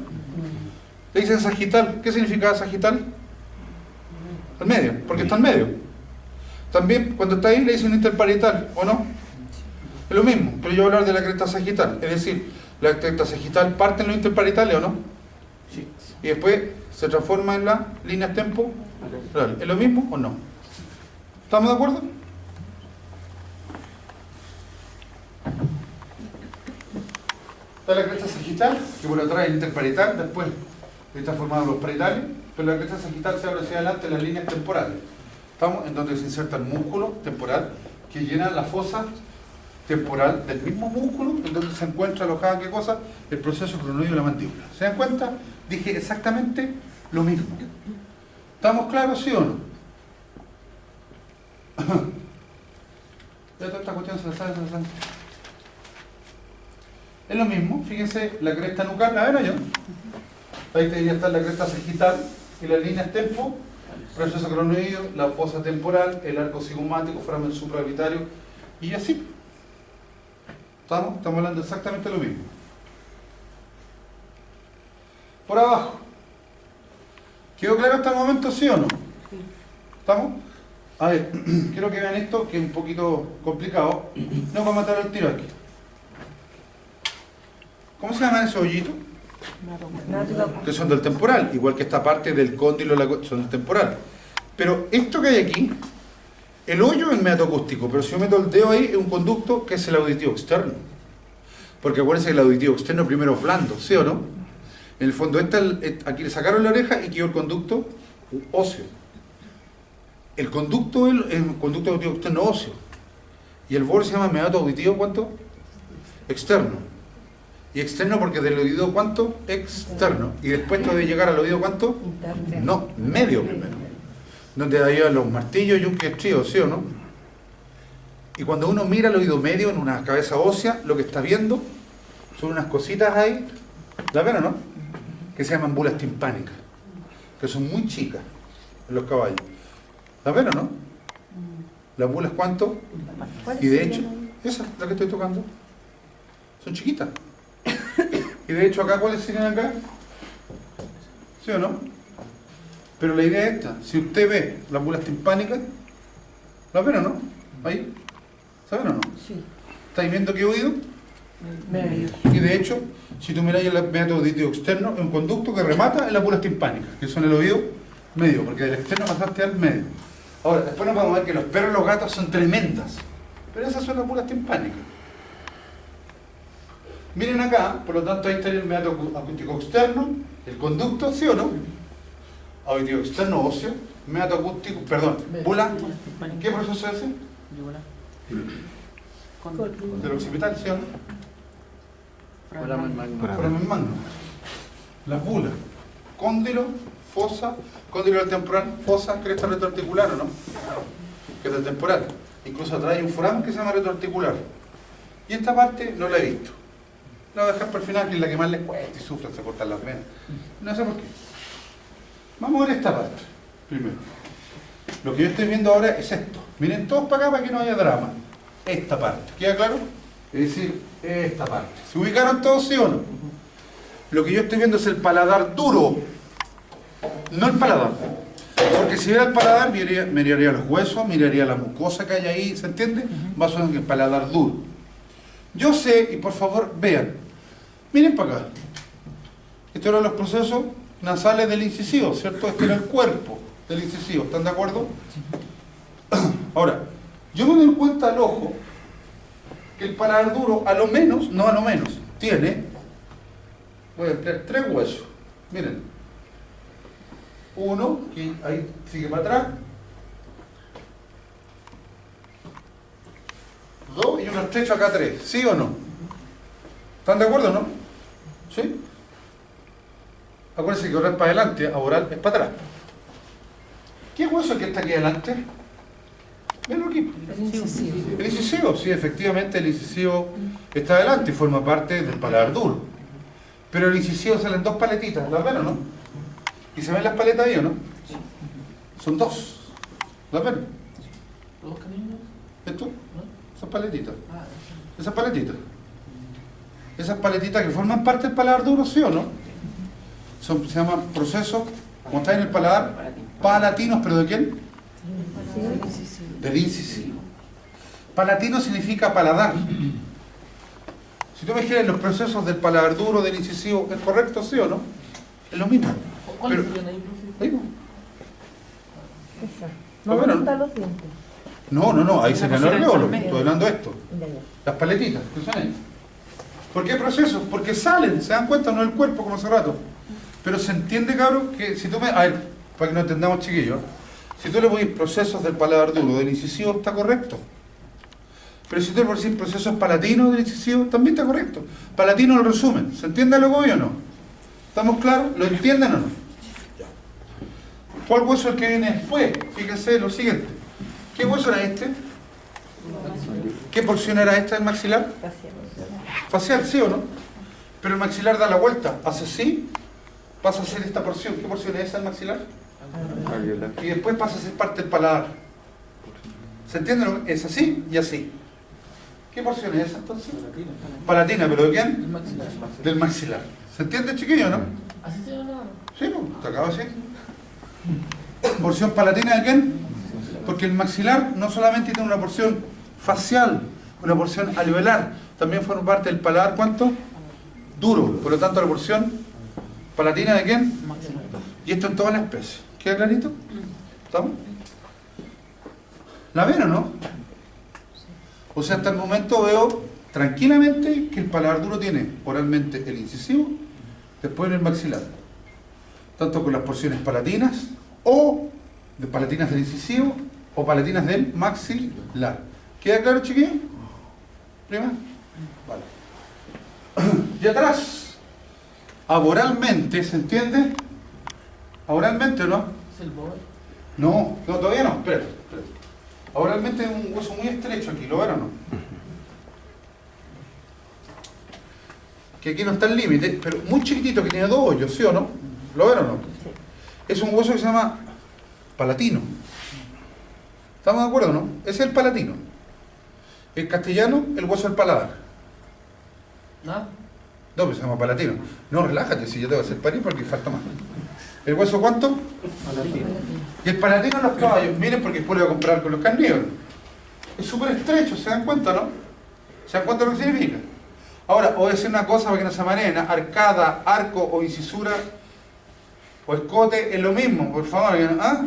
Le dicen sagital. ¿Qué significa sagital? Al medio, porque está al medio. También cuando está ahí le dicen interparietal, ¿o no? Es lo mismo, pero yo voy a hablar de la cresta sagital. Es decir, la cresta sagital parte en los interparietales, ¿o no?
Sí.
Y después se transforma en las líneas temporales. ¿Es lo mismo o no? ¿Estamos de acuerdo? Está la cresta sagital, que por atrás es el interparietal, después está formado los parietales, pero la cresta sagital se abre hacia adelante las líneas temporales. Estamos en donde se inserta el músculo temporal que llena la fosa temporal del mismo músculo en donde se encuentra alojada, ¿qué cosa? El proceso cronoideo de la mandíbula. ¿Se dan cuenta? Dije exactamente lo mismo. ¿Estamos claros, sí o no? Ya toda esta cuestión se la sabe. Es lo mismo, fíjense, la cresta nucal, a ver yo. Ahí debería estar la cresta sagital y las líneas tempo, proceso cronoideo, la fosa temporal, el arco cigomático, foramen supraorbitario y así. Estamos hablando exactamente lo mismo. Por abajo, ¿Quedó claro hasta el momento, sí o no? ¿Estamos? A ver, quiero que vean esto, que es un poquito complicado. No vamos a matar el tiro aquí. ¿Cómo se llaman esos hoyitos? Que son del temporal, igual que esta parte del cóndilo son del temporal. Pero esto que hay aquí, el hoyo es el meato acústico, pero si yo meto el dedo ahí, es un conducto que es el auditivo externo. Porque acuérdense que el auditivo externo primero es blando, ¿sí o no? En el fondo, aquí le sacaron la oreja y quedó el conducto óseo. El conducto auditivo externo óseo. Y el borde se llama meato auditivo, ¿cuánto? Externo. Y externo porque del oído, ¿cuánto? Externo. Y después esto de llegar al oído, ¿cuánto? No, medio primero. Donde ahí van los martillos y un trío, ¿sí o no? Y cuando uno mira el oído medio en una cabeza ósea, lo que está viendo son unas cositas ahí, ¿la ven o no? Que se llaman bulas timpánicas, que son muy chicas en los caballos. ¿La ven o no? ¿Las bulas cuánto? Y de hecho, esa, la que estoy tocando, son chiquitas. Y de hecho acá, ¿cuáles serían acá? ¿Sí o no? Pero la idea es esta, si usted ve las bulas timpánicas, ¿las ven o no? Ahí, ¿saben o no?
Sí.
¿Estáis viendo qué oído?
Medio.
Y de hecho, si tú miráis el meato auditivo externo, es un conducto que remata en las bulas timpánicas, que son el oído medio, porque del externo pasaste al medio. Ahora, después nos vamos a ver que los perros y los gatos son tremendas, pero esas son las bulas timpánicas. Miren acá, por lo tanto ahí está el meato acústico externo, el conducto, ¿sí o no? Auditivo externo óseo, meato acústico, perdón, bula, ¿qué proceso es ese? Del occipital, ¿sí o no?
Foramen magno.
Foramen magno. Las bulas, cóndilo, fosa, cóndilo del temporal, fosa, cresta retroarticular, ¿o no? Que es del temporal. Incluso atrás hay un foramen que se llama retroarticular. Y esta parte no la he visto. La voy a dejar para el final, que es la que más les cuesta y sufre, se cortan las venas. No sé por qué. Vamos a ver esta parte, primero. Lo que yo estoy viendo ahora es esto. Miren todos para acá para que no haya drama. Esta parte, ¿queda claro? Es decir, esta parte. ¿Se ubicaron todos, sí o no? Lo que yo estoy viendo es el paladar duro, no el paladar. Porque si viera el paladar, miraría los huesos, miraría la mucosa que hay ahí, ¿se entiende? Va a ser el paladar duro. Yo sé, y por favor vean, miren para acá. Estos eran los procesos nasales del incisivo, ¿cierto? Este era el cuerpo del incisivo, ¿están de acuerdo? Ahora, yo me doy cuenta al ojo que el paladar duro, a lo menos, no a lo menos, tiene, voy a emplear 3 huesos. Miren, uno, que ahí sigue para atrás, 2 y uno estrecho acá 3, ¿sí o no? ¿Están de acuerdo o no? ¿Sí? Acuérdense que oral para adelante, a oral es para atrás. ¿Qué hueso es el que está aquí adelante? Venlo aquí.
El incisivo.
El incisivo, sí, efectivamente el incisivo está adelante y forma parte del paladar duro. Pero el incisivo salen 2 paletitas, ¿las ven o no? ¿Y se ven las paletas ahí o no? Son 2. ¿Las ven?
¿Los dos caninos?
¿Esto? Esas paletitas.
Ah,
Esas paletitas. Esas paletitas que forman parte del paladar duro, ¿sí o no? Se llaman procesos, como está en el paladar, palatinos, ¿pero de quién? Del incisivo. Palatino significa paladar. Si tú me dijeras los procesos del paladar duro, del incisivo, ¿es correcto, sí o no? Es lo mismo.
¿cuáles
Pero-
serían ahí, profe?
Ahí no.
Esa.
¿Lo
No
vieron?
están los dientes.
No, ahí se me
pusieron
alveolo.
por medio.
Estoy hablando de esto.
Ya, ya.
Las paletitas, ¿qué son ellas? ¿Por qué procesos? Porque salen, se dan cuenta, no el cuerpo como hace rato. Pero se entiende, cabrón, que si tú me... A ver, para que nos entendamos, chiquillos. Si tú le pones procesos del paladar duro, del incisivo, está correcto. Pero si tú le pones procesos palatinos del incisivo, también está correcto. Palatino el resumen. ¿Se entiende lo que voy o no? ¿Estamos claros? ¿Lo entienden o no? ¿Cuál hueso es el que viene después? Fíjense lo siguiente. ¿Qué hueso era este? ¿Qué porción era esta del maxilar? Facial, ¿sí o no? Pero el maxilar da la vuelta, hace así, pasa a ser esta porción. ¿Qué porción es esa del maxilar? Y después pasa a ser parte del paladar. ¿Se entiende? Es así y así. ¿Qué porción es esa entonces? Palatina, ¿pero de quién?
El maxilar.
Del maxilar. ¿Se entiende, chiquillo, no?
Así se llama.
Sí, pues, te acabo de decir. ¿Porción palatina de quién? Porque el maxilar no solamente tiene una porción facial, una porción alveolar, también forma parte del paladar, ¿cuánto? Duro. Por lo tanto, la porción palatina de quién?
Maxilar.
Y esto en todas las especies. ¿Queda clarito? ¿Estamos? ¿La ven o no? O sea, hasta el momento veo tranquilamente que el paladar duro tiene oralmente el incisivo, después el maxilar. Tanto con las porciones palatinas o de palatinas del incisivo o palatinas del maxilar. ¿Queda claro, chiquillos? ¿Prima? Vale. Y atrás, aboralmente, ¿se entiende? ¿Aboralmente o no?
Es el boy.
No, todavía no, espérate. Aboralmente es un hueso muy estrecho aquí, ¿lo ven o no? Que aquí no está el límite, pero muy chiquitito, que tiene 2 hoyos, ¿sí o no? ¿Lo ven o no? Es un hueso que se llama palatino. ¿Estamos de acuerdo o no? Ese es el palatino. En castellano, el hueso del paladar.
¿No?
No, pues se llama palatino. No, relájate, si yo te voy a hacer parir porque falta más. ¿El hueso cuánto?
Palatino.
Y el palatino en los caballos, miren porque después lo voy a comparar con los carnívoros. Es súper estrecho, ¿se dan cuenta, no? ¿Se dan cuenta de lo que significa? Ahora, voy a decir una cosa para que no se amareen, arcada, arco o incisura o escote es lo mismo, por favor. ¿Ah?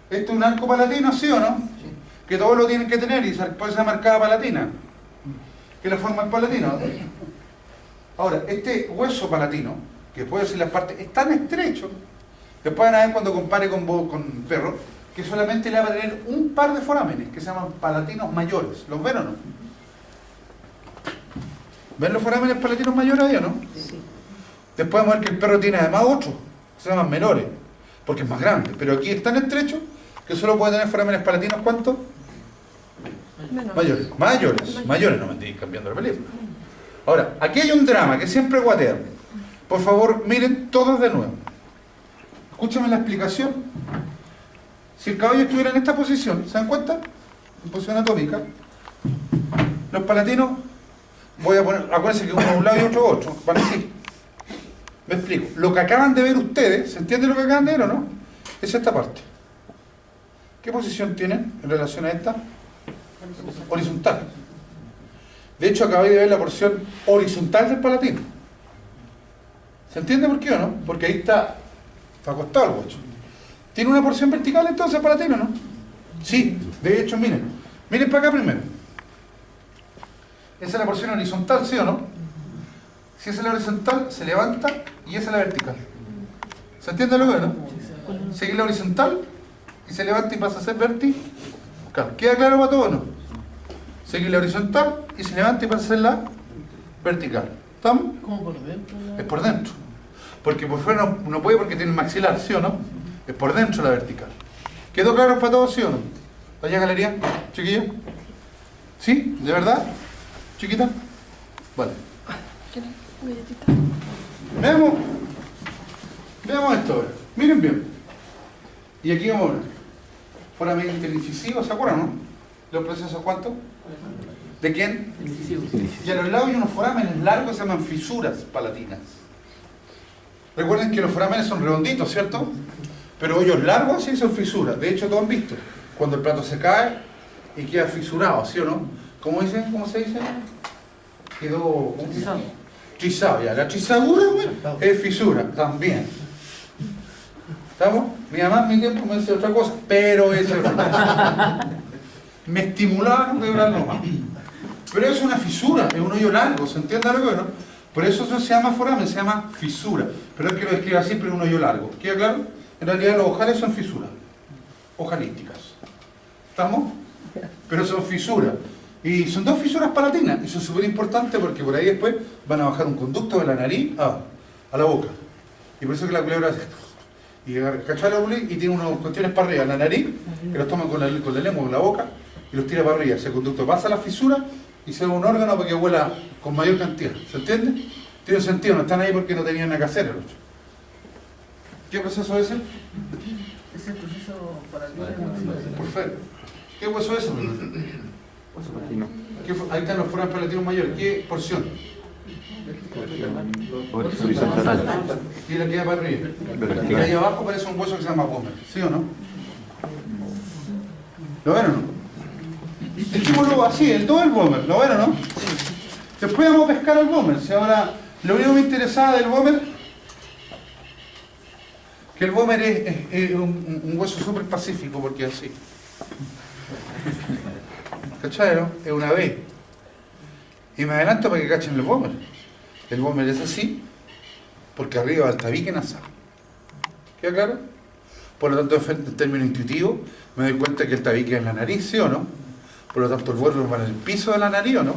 ¿Esto es un arco palatino, sí o no?
Sí.
Que todos lo tienen que tener y puede ser marcada palatina. ¿Qué es la forma del palatino? Ahora, este hueso palatino, que puede ser la parte, es tan estrecho, que pueden ver cuando compare con perro, que solamente le va a tener un par de forámenes, que se llaman palatinos mayores. ¿Los ven o no? ¿Ven los forámenes palatinos mayores ahí o no?
Sí.
Después vamos a ver que el perro tiene además 8, se llaman menores, porque es más grande. Pero aquí es tan estrecho que solo puede tener forámenes palatinos, ¿cuántos?
Menos.
Mayores, no me estoy cambiando la película. Ahora, aquí hay un drama que siempre guatean. Por favor, miren todos de nuevo. Escúchame la explicación. Si el caballo estuviera en esta posición, ¿se dan cuenta? En posición atómica. Los palatinos, voy a poner, acuérdense que uno a un lado y otro, van así. Me explico. Lo que acaban de ver ustedes, ¿se entiende lo que acaban de ver o no? Es esta parte. ¿Qué posición tienen en relación a esta? Horizontal. De hecho, acabáis de ver la porción horizontal del palatino. ¿Se entiende por qué o no? Porque ahí está acostado el hueso. ¿Tiene una porción vertical entonces el palatino, no? Sí, de hecho, miren para acá primero. Esa es la porción horizontal, ¿sí o no? Si esa es la horizontal, se levanta y esa es la vertical. ¿Se entiende lo que no? Sigue la horizontal y se levanta y pasa a ser vertical. ¿Queda claro para todos o no? Sigue la horizontal y se levanta y pasa a ser la vertical. ¿Estamos?
Como por dentro.
Es por dentro. Porque por fuera no puede porque tiene maxilar, ¿sí o no? Es por dentro la vertical. ¿Quedó claro para todos, sí o no? ¿Allá galería? ¿Chiquilla? ¿Sí? ¿De verdad? ¿Chiquita? Vale. Veamos esto ahora. Miren bien. Y aquí vamos a ver. Foramen incisivo, ¿se acuerdan, no? ¿Los procesos cuántos? ¿De quién?
Incisivo.
Y a los lados hay unos forámenes largos que se llaman fisuras palatinas. Recuerden que los forámenes son redonditos, ¿cierto? Pero hoyos largos sí son fisuras. De hecho, todos han visto. Cuando el plato se cae y queda fisurado, ¿sí o no? ¿Cómo se dice? Quedó...
Trizado.
Trizado, ya. La trizadura, bueno, es fisura, también. ¿Estamos? Mi mamá en mi tiempo me decía otra cosa, pero es otra. Me estimularon de hablarlo más. Pero es una fisura, es un hoyo largo, ¿se entiende lo que no? Por eso se llama foramen, se llama fisura. Pero es que lo describa siempre en un hoyo largo. ¿Queda claro? En realidad los ojales son fisuras. Ojalísticas. ¿Estamos? Pero son fisuras. Y son dos fisuras palatinas. Y son súper importantes porque por ahí después van a bajar un conducto de la nariz a la boca. Y por eso que la culebra hace... Y cachar la culebra y tiene unas cuestiones para arriba, la nariz, que los toma con la lengua, con la boca, y los tira para arriba. Ese conducto pasa a la fisura y se da un órgano para que huela con mayor cantidad. ¿Se entiende? Tiene sentido, no están ahí porque no tenían nada que hacer. ¿Qué proceso es ese?
Es el proceso para
Perfecto. ¿Qué hueso es ese?
Hueso palatino.
Ahí están los foramen palatinos mayores. ¿Qué porción?
Horizontal.
Y la queda para arriba. Y
Vertical.
ahí abajo aparece un hueso que se llama vómer. ¿Sí o no? ¿Lo ven o no? Dejémoslo así, el todo el vómer. ¿Lo ven o no? Después vamos a pescar al vómer. Si ahora lo único que me interesaba del vómer, que el vómer es un hueso súper pacífico porque es así. ¿Cachai, no? Es una B. Y me adelanto para que cachen el vómer. El vómer es así porque arriba va el tabique nasal. ¿Queda claro? Por lo tanto, en términos intuitivos, me doy cuenta que el tabique es en la nariz, ¿sí o no? Por lo tanto, el vómer va en el piso de la nariz, ¿o no?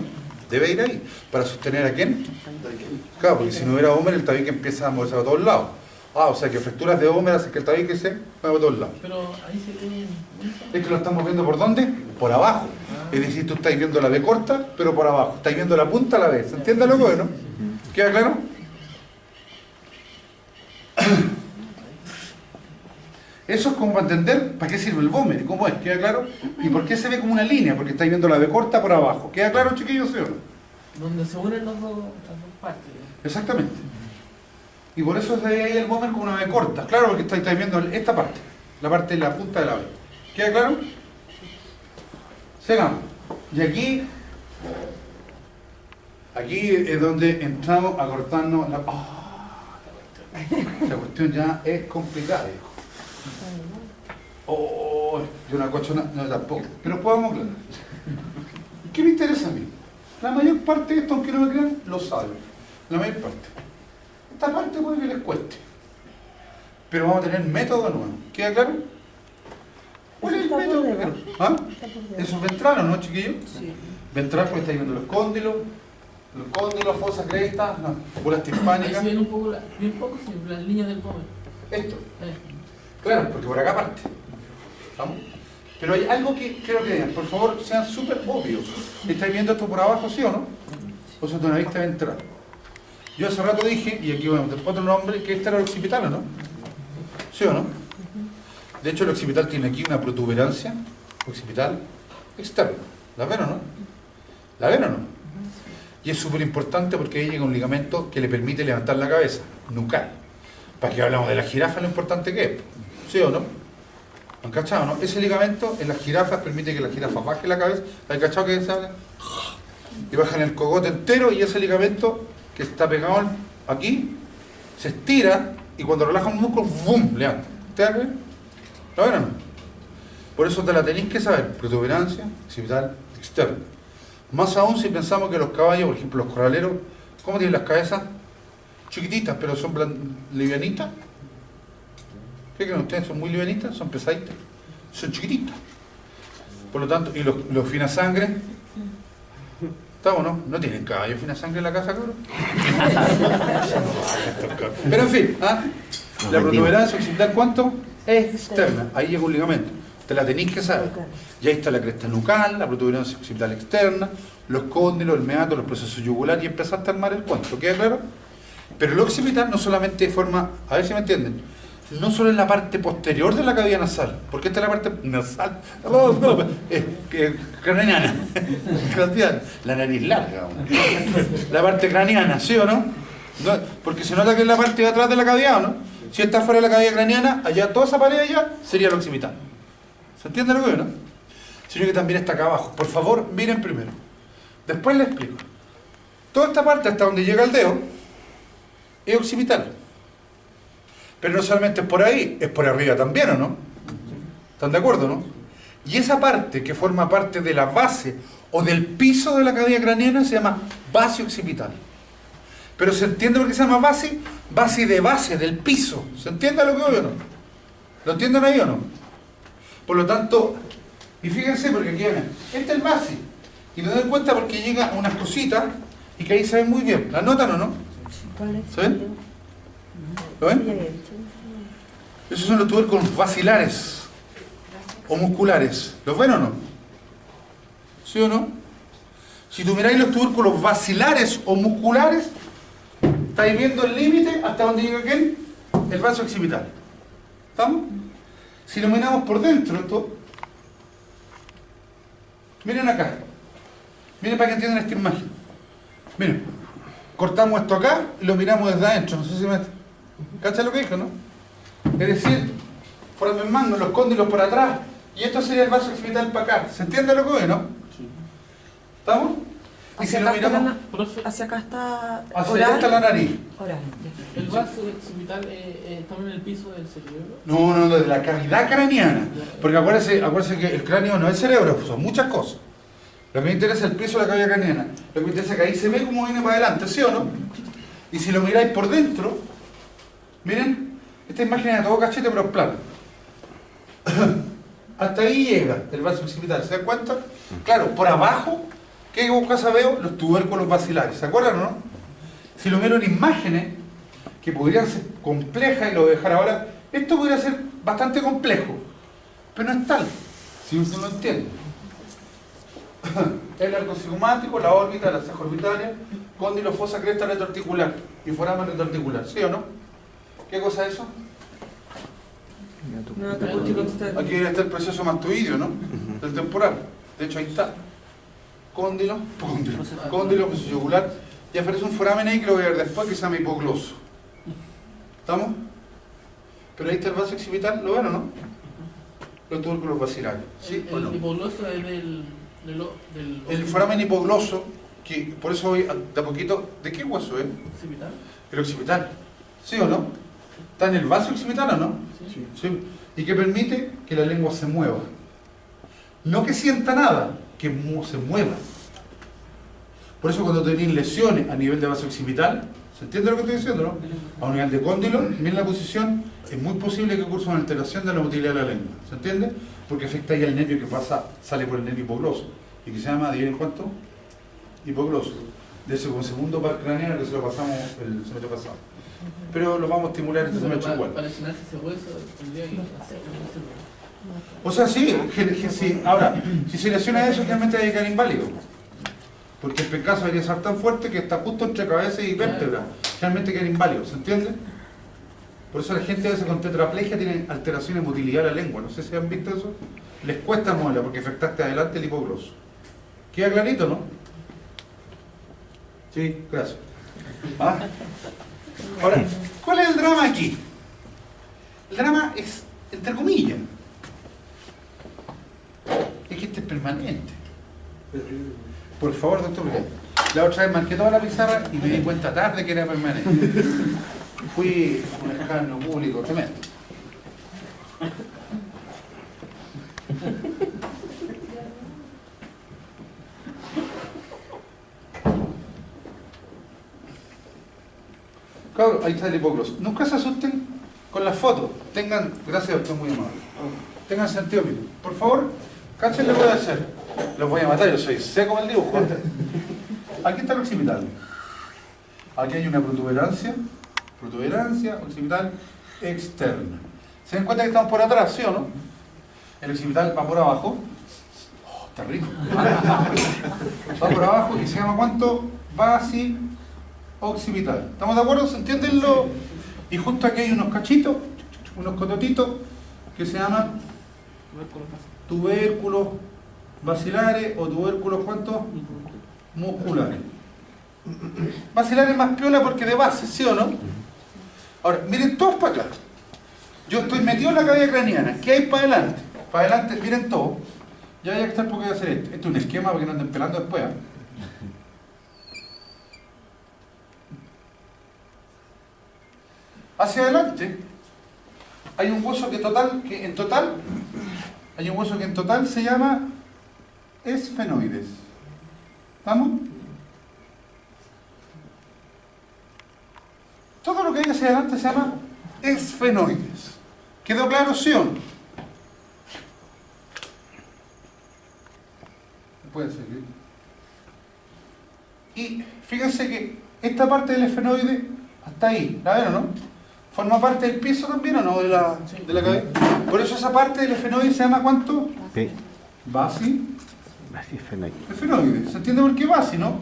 Debe ir ahí. ¿Para sostener a quién? Claro, porque si no hubiera vómer, el tabique empieza a moverse a todos lados. Ah, o sea que fracturas de vómer hacen que el tabique se mueva a todos lados.
Pero ahí se ve.
Esto lo estamos viendo por dónde? Por abajo. Es decir, tú estás viendo la B corta, pero por abajo. Estás viendo la punta a la vez. ¿Se entiende lo que no? ¿Queda claro? Eso es como para entender para qué sirve el vómer, cómo es, ¿queda claro? Y por qué se ve como una línea, porque estáis viendo la B corta por abajo. ¿Queda claro, chiquillos, sí o no?
Donde se unen las dos partes.
Exactamente. Y por eso se ve ahí el vómer como una B corta. Claro, porque estáis viendo esta parte, la parte de la punta de la B. ¿Queda claro? Sigamos. Y aquí es donde entramos a cortarnos la... La cuestión ya es complicada, hijo. Oh, yo una cochona, no tampoco, pero podemos aclarar. ¿Qué me interesa a mí? La mayor parte de esto, aunque no me crean, lo saben. La mayor parte. Esta parte puede que les cueste. Pero vamos a tener método nuevo. ¿Queda claro? ¿Cuál es el método? ¿Ah? ¿Eso es ventral o no, chiquillos?
Sí.
Ventral porque estáis viendo los cóndilos, fosa, cresta, no, bolas
Ahí
timpánicas.
se ven un poco, bien poco, sí, las líneas del vómer.
Esto. Claro, porque por acá parte. ¿Vamos? Pero hay algo que quiero que vean. Por favor, sean súper obvios. ¿Estáis viendo esto por abajo, sí o no? O sea, de una vista ventral. Yo hace rato dije, y aquí voy a meter otro nombre, que este era el occipital, ¿o no? ¿Sí o no? De hecho, el occipital tiene aquí una protuberancia occipital externa. ¿La ven o no? ¿La ven o no? Y es súper importante porque ahí llega un ligamento que le permite levantar la cabeza, nucal. ¿Para qué hablamos de la jirafa? Lo importante que es. ¿Sí o no? ¿Han cachado, no? Ese ligamento en las jirafas permite que la jirafa baje la cabeza. ¿Han cachado que sale? Y bajan el cogote entero y ese ligamento que está pegado aquí se estira y cuando relaja un músculo, ¡bum! Levanta. ¿Ustedes ven? ¿Lo ven o no? Por eso te la tenéis que saber. Protuberancia occipital externa. Más aún si pensamos que los caballos, por ejemplo los corraleros, ¿cómo tienen las cabezas? Chiquititas, pero son livianitas. ¿Qué creen ustedes? ¿Son muy livianitas? ¿Son pesaditas? Son chiquititas. Por lo tanto, ¿y los finas sangre? ¿Estamos, no? ¿No tienen caballos fina sangre en la casa, cabrón? Pero en fin, ¿ah? La protuberancia occipital, ¿cuánto? Externa. Ahí llega un ligamento. Te la tenéis que saber. Y ahí está la cresta nucal, la protuberancia occipital externa, los cóndilos, el meato, los procesos yugulares y empezaste a armar el cuento. ¿Queda claro? Pero el occipital no solamente forma, a ver si me entienden, no solo en la parte posterior de la cavidad nasal, porque esta es la parte nasal, craneana, la nariz larga, la parte craneana, ¿sí o no? Porque se nota que es la parte de atrás de la cavidad, ¿o no? Si está fuera de la cavidad craneana, allá toda esa pared allá sería el occipital. ¿Se entiende lo que veo, no? Sino que también está acá abajo. Por favor, miren primero. Después les explico. Toda esta parte hasta donde llega el dedo es occipital. Pero no solamente es por ahí, es por arriba también, ¿o no? ¿Están de acuerdo, no? Y esa parte que forma parte de la base o del piso de la cavidad craneana se llama base occipital. Pero ¿se entiende por qué se llama base? Base de base, del piso. ¿Se entiende lo que voy o no? ¿Lo entienden ahí o no? Por lo tanto, y fíjense porque aquí ven, este es el base. Y me doy cuenta porque llega unas cositas y que ahí se ven muy bien. ¿La notan o no? ¿Se ven? ¿Lo ven? Esos son los tubérculos vacilares o musculares. ¿Los ven o no? ¿Sí o no? Si tú miráis los tubérculos vacilares o musculares, estáis viendo el límite hasta donde llega ¿quién? El vaso occipital. ¿Estamos? Si lo miramos por dentro, entonces, miren acá. Miren para que entiendan esta imagen. Miren. cortamos esto acá y lo miramos desde adentro. No sé si me... ¿Cachai lo que dije, no? Es decir, foramen magno, los cóndilos por atrás. Y esto sería el vaso occipital para acá. ¿Se entiende lo que voy, no? ¿Estamos? Y si
Hacia
lo
acá está
miramos...
Profe,
hacia acá está
Hacia allá está la nariz.
oral.
el vaso occipital está en el piso del cerebro.
No, de la cavidad craneana. Porque acuérdense que el cráneo no es el cerebro, son muchas cosas. Lo que me interesa es el piso de la cavidad craneana. Lo que me interesa es que ahí se ve cómo viene para adelante, ¿sí o no? Y si lo miráis por dentro, miren, esta imagen es a todo cachete pero es plano. Hasta ahí llega el vaso occipital, ¿se dan cuenta? Claro, por abajo, ¿qué cosa veo? Los tubérculos vacilares, ¿se acuerdan o no? Si lo miro en imágenes, que podrían ser complejas y lo voy a dejar ahora, esto podría ser bastante complejo, pero no es tal, si usted lo entiende. El arco cigomático, la órbita, las cejas orbitales, cóndilo, fosa, cresta retroarticular y foramen retroarticular, ¿sí o no? ¿Qué cosa es eso?
Neotropústico externo.
Aquí está el proceso mastoideo, ¿no? Del temporal. De hecho, ahí está. Cóndilo, proceso yugular. Y aparece un foramen ahí que lo voy a ver después que se llama hipogloso. ¿Estamos? Pero ahí está el vaso occipital, ¿lo ven o no? Los túrculos vacilares. ¿Sí o no?
El hipogloso es del
El foramen hipogloso, que por eso voy de a poquito. ¿De qué hueso es?
occipital.
El occipital. ¿Sí o no? ¿Está en el vaso occipital o no?
Sí.
Sí. Y que permite que la lengua se mueva. No que sienta nada, que se mueva. Por eso cuando tenéis lesiones a nivel de vaso occipital, ¿se entiende lo que estoy diciendo, no? A un nivel de cóndilo, miren la posición, es muy posible que ocurra una alteración de la motilidad de la lengua. ¿Se entiende? Porque afecta ahí al nervio que sale por el nervio hipogloso. Y que se llama, ¿adivinen cuánto? Hipogloso. De ese segundo par craneano que se lo pasamos el semestre pasado. Pero lo vamos a estimular este semestre igual.
Para lesionarse ese hueso tendría que hacer
O sea, sí, sí. Ahora, si se lesiona eso, realmente hay que quedar inválido. Porque el pecazo debería ser tan fuerte que está justo entre cabeza y vértebra. Realmente queda inválido, ¿se entiende? Por eso la gente a veces con tetraplegia tiene alteraciones de motilidad de la lengua. No sé si han visto eso. Les cuesta moverla porque afectaste adelante el hipogloso. ¿Queda clarito, no? Sí, gracias. ¿Ah? Ahora, ¿cuál es el drama aquí? El drama es, entre comillas, es que este es permanente. Por favor, doctor, porque la otra vez marqué toda la pizarra y me di cuenta tarde que era permanente. Fui un escándalo público tremendo. Claro, ahí está el hipogloso. Nunca se asusten con las fotos. Tengan, gracias, doctor, muy amable. Tengan sentido mismo. Por favor, cachen lo que voy a hacer. Los voy a matar, yo soy seco con el dibujo. Aquí está el occipital. Aquí hay una protuberancia occipital externa. ¿Se dan cuenta que estamos por atrás, sí o no? El occipital va por abajo. Oh, está rico. Va por abajo y se llama ¿cuánto? Basi occipital. ¿Estamos de acuerdo? ¿Se entienden lo? Y justo aquí hay unos cachitos, unos cototitos que se llaman tubérculos vacilares o tubérculos ¿cuántos? Musculares. Vacilares más piola porque de base, ¿sí o no? Ahora, miren todos para acá. Yo estoy metido en la cavidad craneana. ¿Qué hay para adelante? Para adelante, miren todo. Ya voy a estar porque voy a hacer esto. Esto es un esquema para que no anden pelando después. ¿Eh? Hacia adelante hay un hueso que en total se llama esfenoides. ¿Estamos? Todo lo que hay hacia adelante se llama esfenoides. ¿Quedó claro, sí o no? Puede seguir. Y fíjense que esta parte del esfenoide hasta ahí, ¿la ven o no? ¿Forma parte del piso también o no de la cabeza? Por eso esa parte del esfenoide se llama ¿cuánto?
Sí.
Basi.
Así es, Fenoide.
Esfenoide. ¿Se entiende por qué basi, no?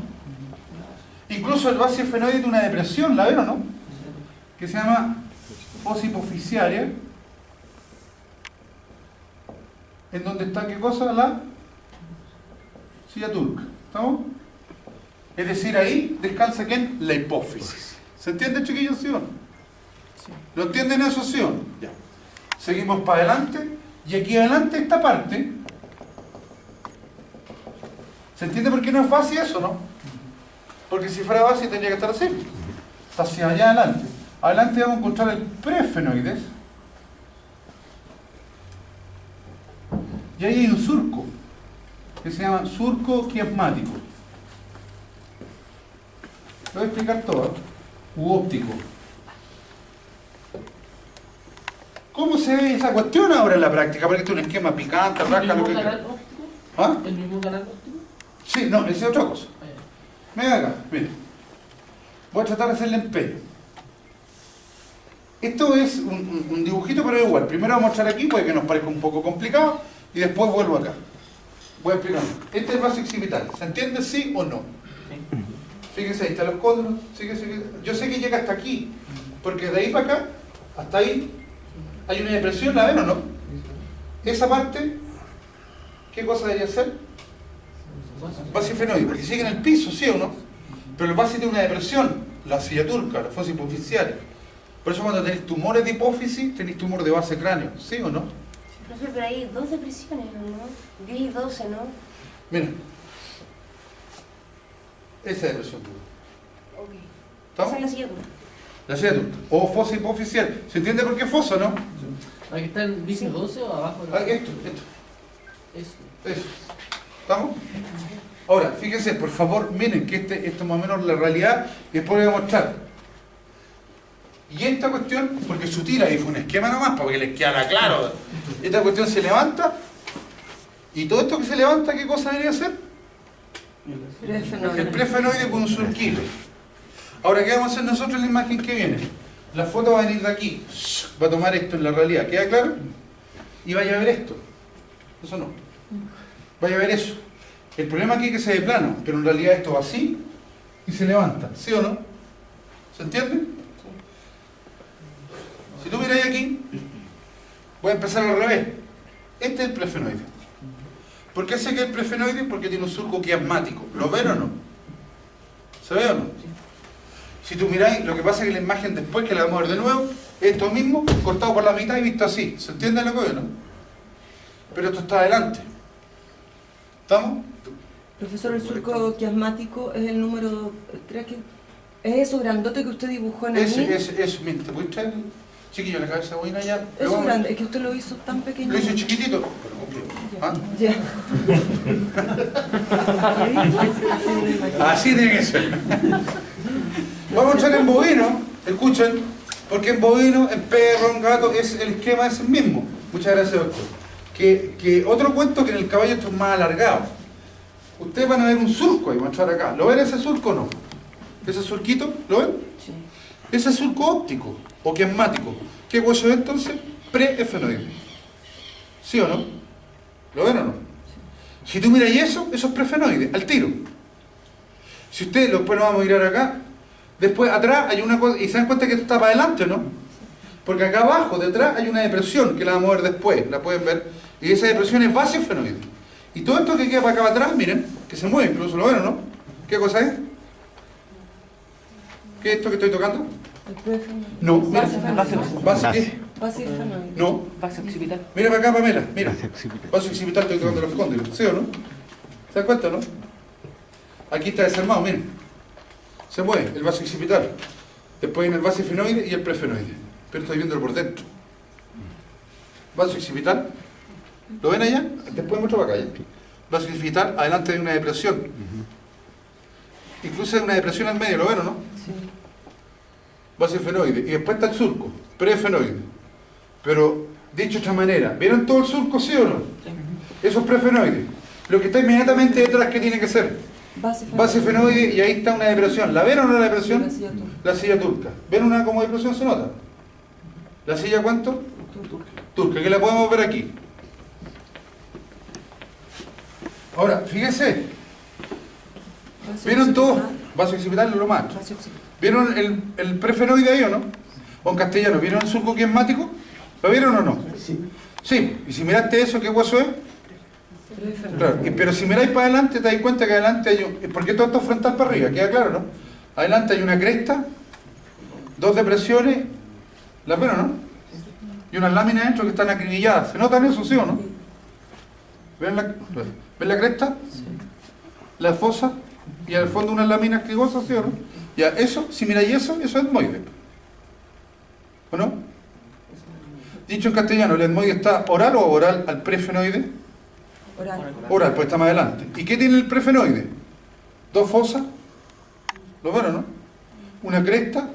Incluso el basi esfenoide tiene una depresión, ¿la ven o no? Que se llama fosa hipofisiaria. En donde está, ¿qué cosa? La silla turca. ¿Estamos? Es decir, ahí descansa ¿quién? La hipófisis. ¿Se entiende, chiquillos, sí o no? ¿Lo entienden eso, sí o no? Ya. Seguimos para adelante. Y aquí adelante esta parte. ¿Se entiende por qué no es base eso, no? Porque si fuera base tendría que estar así. Está hacia allá adelante. Adelante vamos a encontrar el prefenoides. Y ahí hay un surco, que se llama surco quiasmático. Lo voy a explicar todo, u óptico. ¿Cómo se ve esa cuestión ahora en la práctica? Porque este es un esquema picante,
¿El
rasca lo
mismo
que
canal
quiera.
óptico?
¿Ah?
¿El mismo canal óptico?
Sí, no, esa es otra cosa.
Ah, ya.
Venga acá, mire. Voy a tratar de hacerle empeño. Esto es un dibujito, pero igual. Primero vamos a mostrar aquí, puede que nos parezca un poco complicado, y después vuelvo acá. Voy a explicar. Este es el vaso occipital. ¿Se entiende sí o no? Fíjense, ahí están los cóndulos. Yo sé que llega hasta aquí, porque de ahí para acá, hasta ahí, hay una depresión, ¿la ven o no? Esa parte, ¿qué cosa debería ser? Base fenoide, porque sigue en el piso, ¿sí o no? Pero el base tiene una depresión, la silla turca, la fosa hipofisial. Por eso cuando tenéis tumores de hipófisis, tenéis tumor de base cráneo, ¿sí o no?
Profe, pero hay 2 depresiones, ¿no? 10 y 12, ¿no?
Mira. Esa depresión.
Ok.
¿Estamos?
Esa es la silla turca.
La silla turca. O fosa hipofisial. ¿Se entiende por qué fosa, no?
¿Aquí está en dice 12 o abajo?
Ah, esto.
Eso.
Eso. ¿Estamos? Ahora, fíjense, por favor, miren que esto más o menos la realidad, y después voy a mostrar. Y esta cuestión, porque su tira ahí fue un esquema nomás, para que les quedara claro. Esta cuestión se levanta, y todo esto que se levanta, ¿qué cosa debería ser? El prefenoide con un surquito. Ahora, ¿qué vamos a hacer nosotros en la imagen que viene? La foto va a venir de aquí, va a tomar esto en la realidad, ¿queda claro? Y vaya a ver esto. Eso no. Vaya a ver eso. El problema aquí es que se ve plano, pero en realidad esto va así y se levanta, ¿sí o no? ¿Se entiende? Si tú miras aquí, voy a empezar al revés. Este es el prefenoide. ¿Por qué sé que es el prefenoide? Porque tiene un surco quiasmático. ¿Lo ven o no? ¿Se ve o no? Si tú miráis, lo que pasa es que la imagen después, que la vamos a ver de nuevo, es esto mismo, cortado por la mitad y visto así. ¿Se entiende lo que veo, no? Pero esto está adelante. ¿Estamos?
Profesor, el surco quiasmático es el número 3 que... ¿Es eso grandote que usted dibujó en el
Ese, mira, ¿te puedes traer? Chiquillo, la cabeza boina ya.
Eso grande, es que usted lo hizo tan pequeño.
Lo hizo chiquitito. ¿Ah?
Ya.
Así tiene que ser. Vamos a echar en bovino, escuchen, porque en bovino, en perro, en gato, el esquema es el mismo. Muchas gracias, doctor. Que otro cuento que en el caballo esto es más alargado. Ustedes van a ver un surco ahí, mostrar acá. ¿Lo ven ese surco o no? ¿Ese surquito? ¿Lo ven?
Sí.
Ese surco óptico o quiasmático. ¿Qué hueso es entonces? Preefenoide. ¿Sí o no? ¿Lo ven o no? Si tú miras eso es prefenoide, al tiro. Si ustedes después lo vamos a mirar acá, después atrás hay una cosa, y se dan cuenta que esto está para adelante, ¿no? Porque acá abajo, detrás, hay una depresión que la vamos a ver después, la pueden ver, y esa depresión es basefenoide. Y todo esto que queda para acá atrás, miren, que se mueve incluso, ¿lo ven o no? ¿Qué cosa es? ¿Qué es esto que estoy tocando?
El prefenoide.
No, mira. ¿Base qué?
Basefenoide.
No.
Base occipital.
Mira para acá, Pamela, mira. Vaso occipital, estoy tocando los cóndilos, ¿sí o no? ¿Se dan cuenta, no? Aquí está desarmado, miren. Se mueve el vaso occipital. Después viene el basefenoide y el prefenoide. Pero estoy viéndolo por dentro. Vaso occipital. ¿Lo ven allá? Después muestro para acá, ¿ya? Vaso occipital, adelante hay una depresión. Incluso hay una depresión al medio, ¿lo ven o no?
Sí.
Basefenoide. Y después está el surco, prefenoide. Pero, dicho de otra manera, ¿vieron todo el surco, sí o no? Eso es prefenoide. Lo que está inmediatamente detrás, ¿qué tiene que ser? Basefenoide, y ahí está una depresión. ¿La ven o no la depresión?
La silla turca.
La silla turca. ¿Ven una como depresión? ¿Se nota? ¿La silla cuánto? Turca, que la podemos ver aquí. Ahora, fíjense. ¿Vieron todo? Vaso occipital lo más. ¿Vieron el prefenoide ahí o no? O en castellano, ¿vieron el surco quiasmático? ¿Lo vieron o no? Sí. Sí, y si miraste eso, ¿qué hueso es? Claro, pero si miráis para adelante, te das cuenta que adelante hay un... ¿Por qué todo esto frontal para arriba? Queda claro, ¿no? Adelante hay una cresta, dos depresiones, ¿las ven o no? Y unas láminas dentro que están acribilladas. ¿Se notan eso, sí o no? ¿Ven la cresta? La fosa y al fondo unas láminas cribosas, ¿sí o no? Ya, eso, si miráis eso es etmoide. ¿O no? Dicho en castellano, ¿el etmoide está oral o oral al prefenoide?
Oral.
Oral, pues está más adelante. ¿Y qué tiene el prefenoide? Dos fosas, ¿lo ven o no? Una cresta,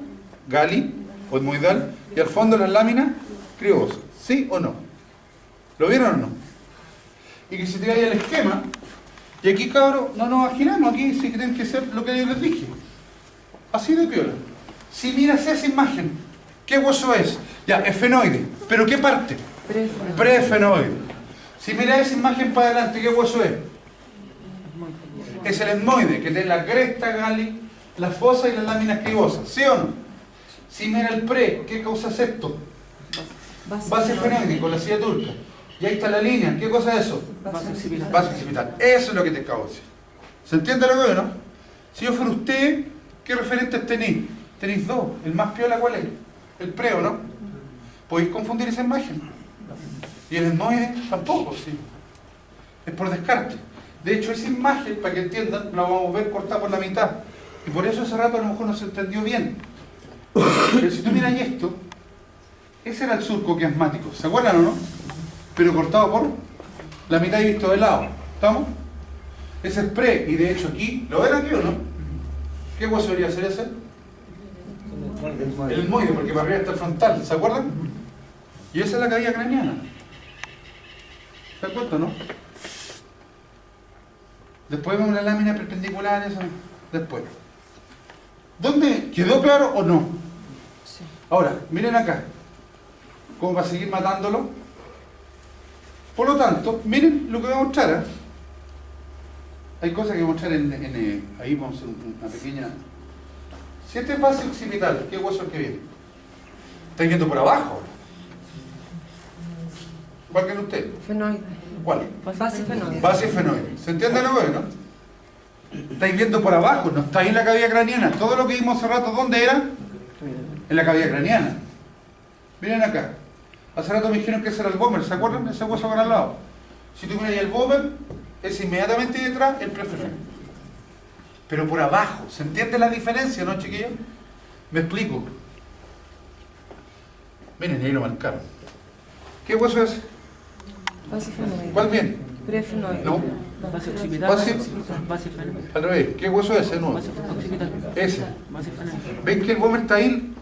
gali, o etmoidal, y al fondo las láminas cribosas. ¿Sí o no? ¿Lo vieron o no? Y que si te vaya el esquema, y aquí cabros, no nos imaginamos, aquí sí que tienen que ser lo que yo les dije. Así de piola. Si miras esa imagen, ¿qué hueso es? Ya, esfenoide. ¿Pero qué parte? Prefenoide. Si miras esa imagen para adelante, ¿qué hueso es? Es el etmoide, que tiene la cresta, gali, la fosa y las láminas cribosas. ¿Sí o no? Si mira el pre, ¿qué causa es esto? Base esfenoide, con la silla turca. Y ahí está la línea. ¿Qué cosa es eso?
Base occipital.
Base occipital. Eso es lo que te acabo de decir. ¿Se entiende lo que veo, no? Si yo fuera usted, ¿qué referentes tenéis? Tenéis dos. ¿El más piola cuál es? El preo, ¿no? Podéis confundir esa imagen. Y el etmoide tampoco, sí. Es por descarte. De hecho, esa imagen, para que entiendan, la vamos a ver cortada por la mitad. Y por eso hace rato a lo mejor no se entendió bien. Pero si tú miras esto, ese era el surco quiasmático. ¿Se acuerdan o no? Pero cortado por la mitad y visto de lado. ¿Estamos? Ese es pre, y de hecho aquí, ¿lo ven aquí o no? ¿Qué hueso debería ser ese? El etmoide, porque para arriba está el frontal, ¿se acuerdan? Y esa es la cavidad craneana. ¿Se acuerdan, no? Después vemos la lámina perpendicular, eso. Después. ¿Dónde? ¿Quedó claro o no?
Sí.
Ahora, miren acá. ¿Cómo va a seguir matándolo? Por lo tanto, miren lo que voy a mostrar. ¿Eh? Hay cosas que voy a mostrar ahí vamos a hacer una pequeña... Si este es base occipital, ¿qué hueso es el que viene? ¿Estáis viendo por abajo? ¿Cuál creen ustedes?
Fenoide.
¿Cuál?
Base fenoide.
Base fenoide. ¿Se entiende lo que es, no? Estáis viendo por abajo, no estáis en la cavidad craneana. Todo lo que vimos hace rato, ¿dónde era? En la cavidad craneana. Miren acá. Hace rato me dijeron que ese era el Bomer, ¿se acuerdan? Ese hueso acá al lado. Si tú miras ahí el Bomer, es inmediatamente detrás el prefenoide. Pero por abajo. ¿Se entiende la diferencia, no, chiquillos? Me explico. Miren, ahí lo marcaron. ¿Qué hueso es?
Base fenoide.
¿Cuál viene?
Prefenoide.
No.
Base occipital.
Base-
Base fenoide.
Al revés. ¿Qué hueso es ese? No.
Base occipital.
Ese.
Base fenoide.
¿Ven que el Bomer está ahí?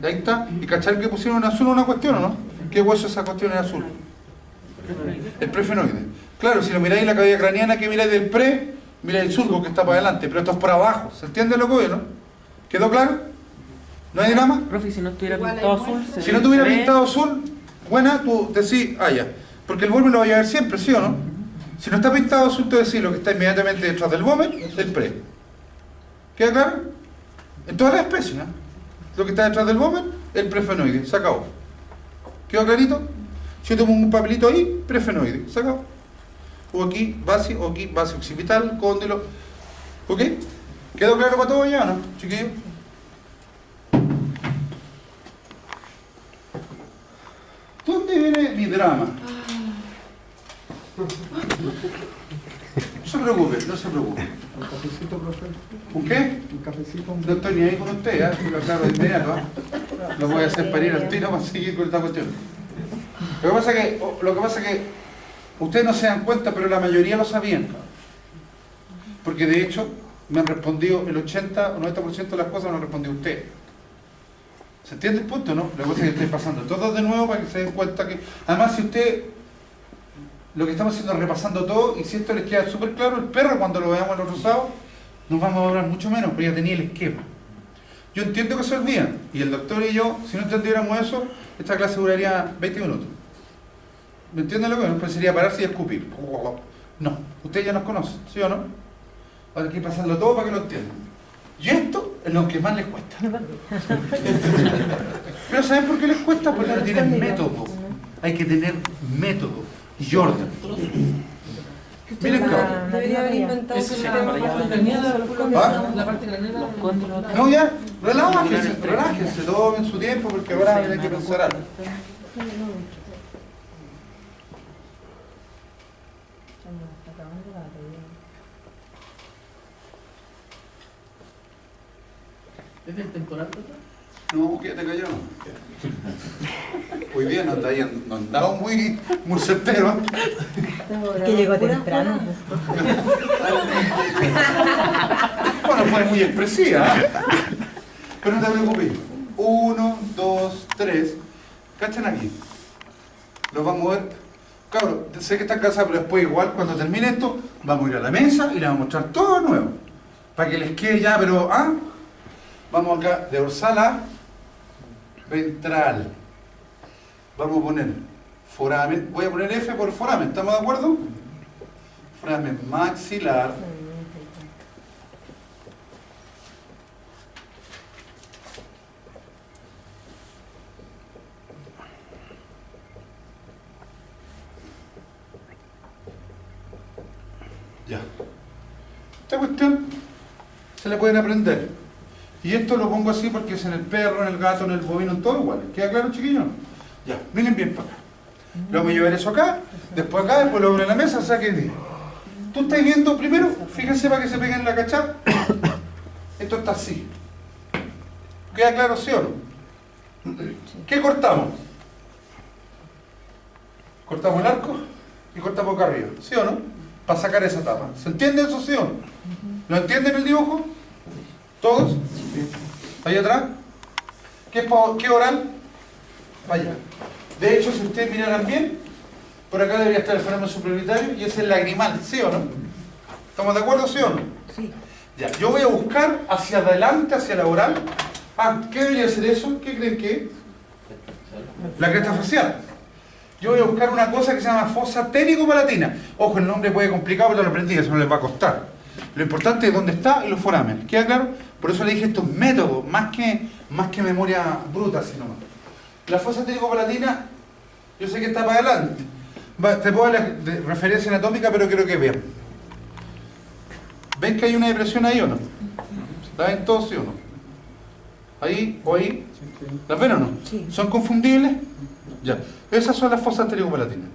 Ahí está. ¿Y cachar que pusieron en azul una cuestión o no? ¿Qué hueso es esa cuestión en azul? El prefenoide. Claro, si lo miráis en la cavidad craneana, que miráis del pre, miráis el surco que está para adelante, pero esto es por abajo. ¿Se entiende lo que veo, no? ¿Quedó claro? ¿No hay drama?
Profe, si no estuviera pintado azul,
Si no tuviera
se ve-
pintado azul, buena, tú decís, ya. Porque el Bomer lo va a llevar siempre, ¿sí o no? Si no está pintado azul, tú decís lo que está inmediatamente detrás del Bomer, el pre. ¿Queda claro? En todas las especies, ¿eh? Lo que está detrás del Bomer, el prefenoide. Se acabó. ¿Quedó clarito? Si yo tomo un papelito ahí, prefenoide. Se acabó. O aquí base occipital, cóndilo. ¿Ok? ¿Quedó claro para todos ya, no, chiquillos? ¿Dónde viene mi drama? No se preocupe, no se preocupe.
¿Un cafecito, profe?
¿Un qué?
¿Un cafecito?
No estoy ni ahí con usted, ¿eh? Lo aclaro de inmediato, ¿eh? Lo voy a hacer para ir al tiro para seguir con esta cuestión. Lo que pasa es que ustedes no se dan cuenta, pero la mayoría lo sabían. Porque de hecho me han respondido el 80 o 90% de las cosas, me lo han respondido ustedes. ¿Se entiende el punto, no? Lo que pasa es que estoy pasando todo de nuevo para que se den cuenta que... Además, si usted... Lo que estamos haciendo es repasando todo, y si esto les queda súper claro, el perro cuando lo veamos el otro sábado, nos vamos a hablar mucho menos, pero ya tenía el esquema. Yo entiendo que se olvidan, y el doctor y yo, si no entendiéramos eso, esta clase duraría 20 minutos. ¿Me entienden lo que es? Pues sería pararse y escupir. No, ustedes ya nos conocen, ¿sí o no? Ahora hay que pasarlo todo para que lo entiendan. Y esto es lo que más les cuesta. Pero ¿saben por qué les cuesta? Porque no tienen método. Hay que tener método y orden. Miren, cabrón.
Debería haber inventado un
Ese
sistema
para
para
allá.
determinar
¿Ah?
La parte granera.
Los cóndilos.
No, ya, relájense, relájense, tomen su tiempo porque ahora hay que pensar algo.
¿Es del temporal, doctor?
No, quédate callado. Hoy día no andado muy certero.
Que llegó temprano.
Bueno, fue muy expresiva. Pero no te preocupes. 1, 2, 3. ¿Cachan aquí? Los vamos a ver. Cabros, sé que están cansados, pero después igual, cuando termine esto, vamos a ir a la mesa y les vamos a mostrar todo nuevo. Para que les quede ya, pero... Vamos acá, de dorsal a ventral. Vamos a poner foramen. Voy a poner F por foramen, ¿estamos de acuerdo? Foramen maxilar. Ya. Esta cuestión se la pueden aprender. Y esto lo pongo así porque es en el perro, en el gato, en el bovino, en todo igual. ¿Queda claro, chiquillos? Ya, miren bien para acá. Le vamos a llevar eso acá, después acá, después lo abro en la mesa, saquen. Tú estás viendo primero, fíjense para que se peguen la cachada. Esto está así. ¿Queda claro, sí o no? ¿Qué cortamos? Cortamos el arco y cortamos acá arriba, ¿sí o no? Para sacar esa tapa. ¿Se entiende eso, sí o no? ¿Lo entienden el dibujo? ¿Todos? ¿Ahí atrás? ¿Qué oral? Vaya. De hecho, si ustedes miraran bien, por acá debería estar el foramen supraorbitario y ese es el lagrimal, ¿sí o no? ¿Estamos de acuerdo, sí o no?
Sí.
Ya, yo voy a buscar hacia adelante, hacia la oral. ¿Qué debería ser eso? ¿Qué creen que es? La cresta facial. Yo voy a buscar una cosa que se llama fosa palatina. Ojo, el nombre puede complicado, pero lo aprendí, eso no les va a costar. Lo importante es dónde está y los foramen. ¿Queda claro? Por eso le dije estos métodos, más que memoria bruta, sino más. La fosa palatina, yo sé que está para adelante. Te puedo dar la referencia anatómica, pero quiero que vean. ¿Ven que hay una depresión ahí o no? ¿La ven todos, sí o no? ¿Ahí o ahí? ¿Las ven o no?
Sí.
¿Son confundibles? Ya. Esas son las fosas ptericopalatinas.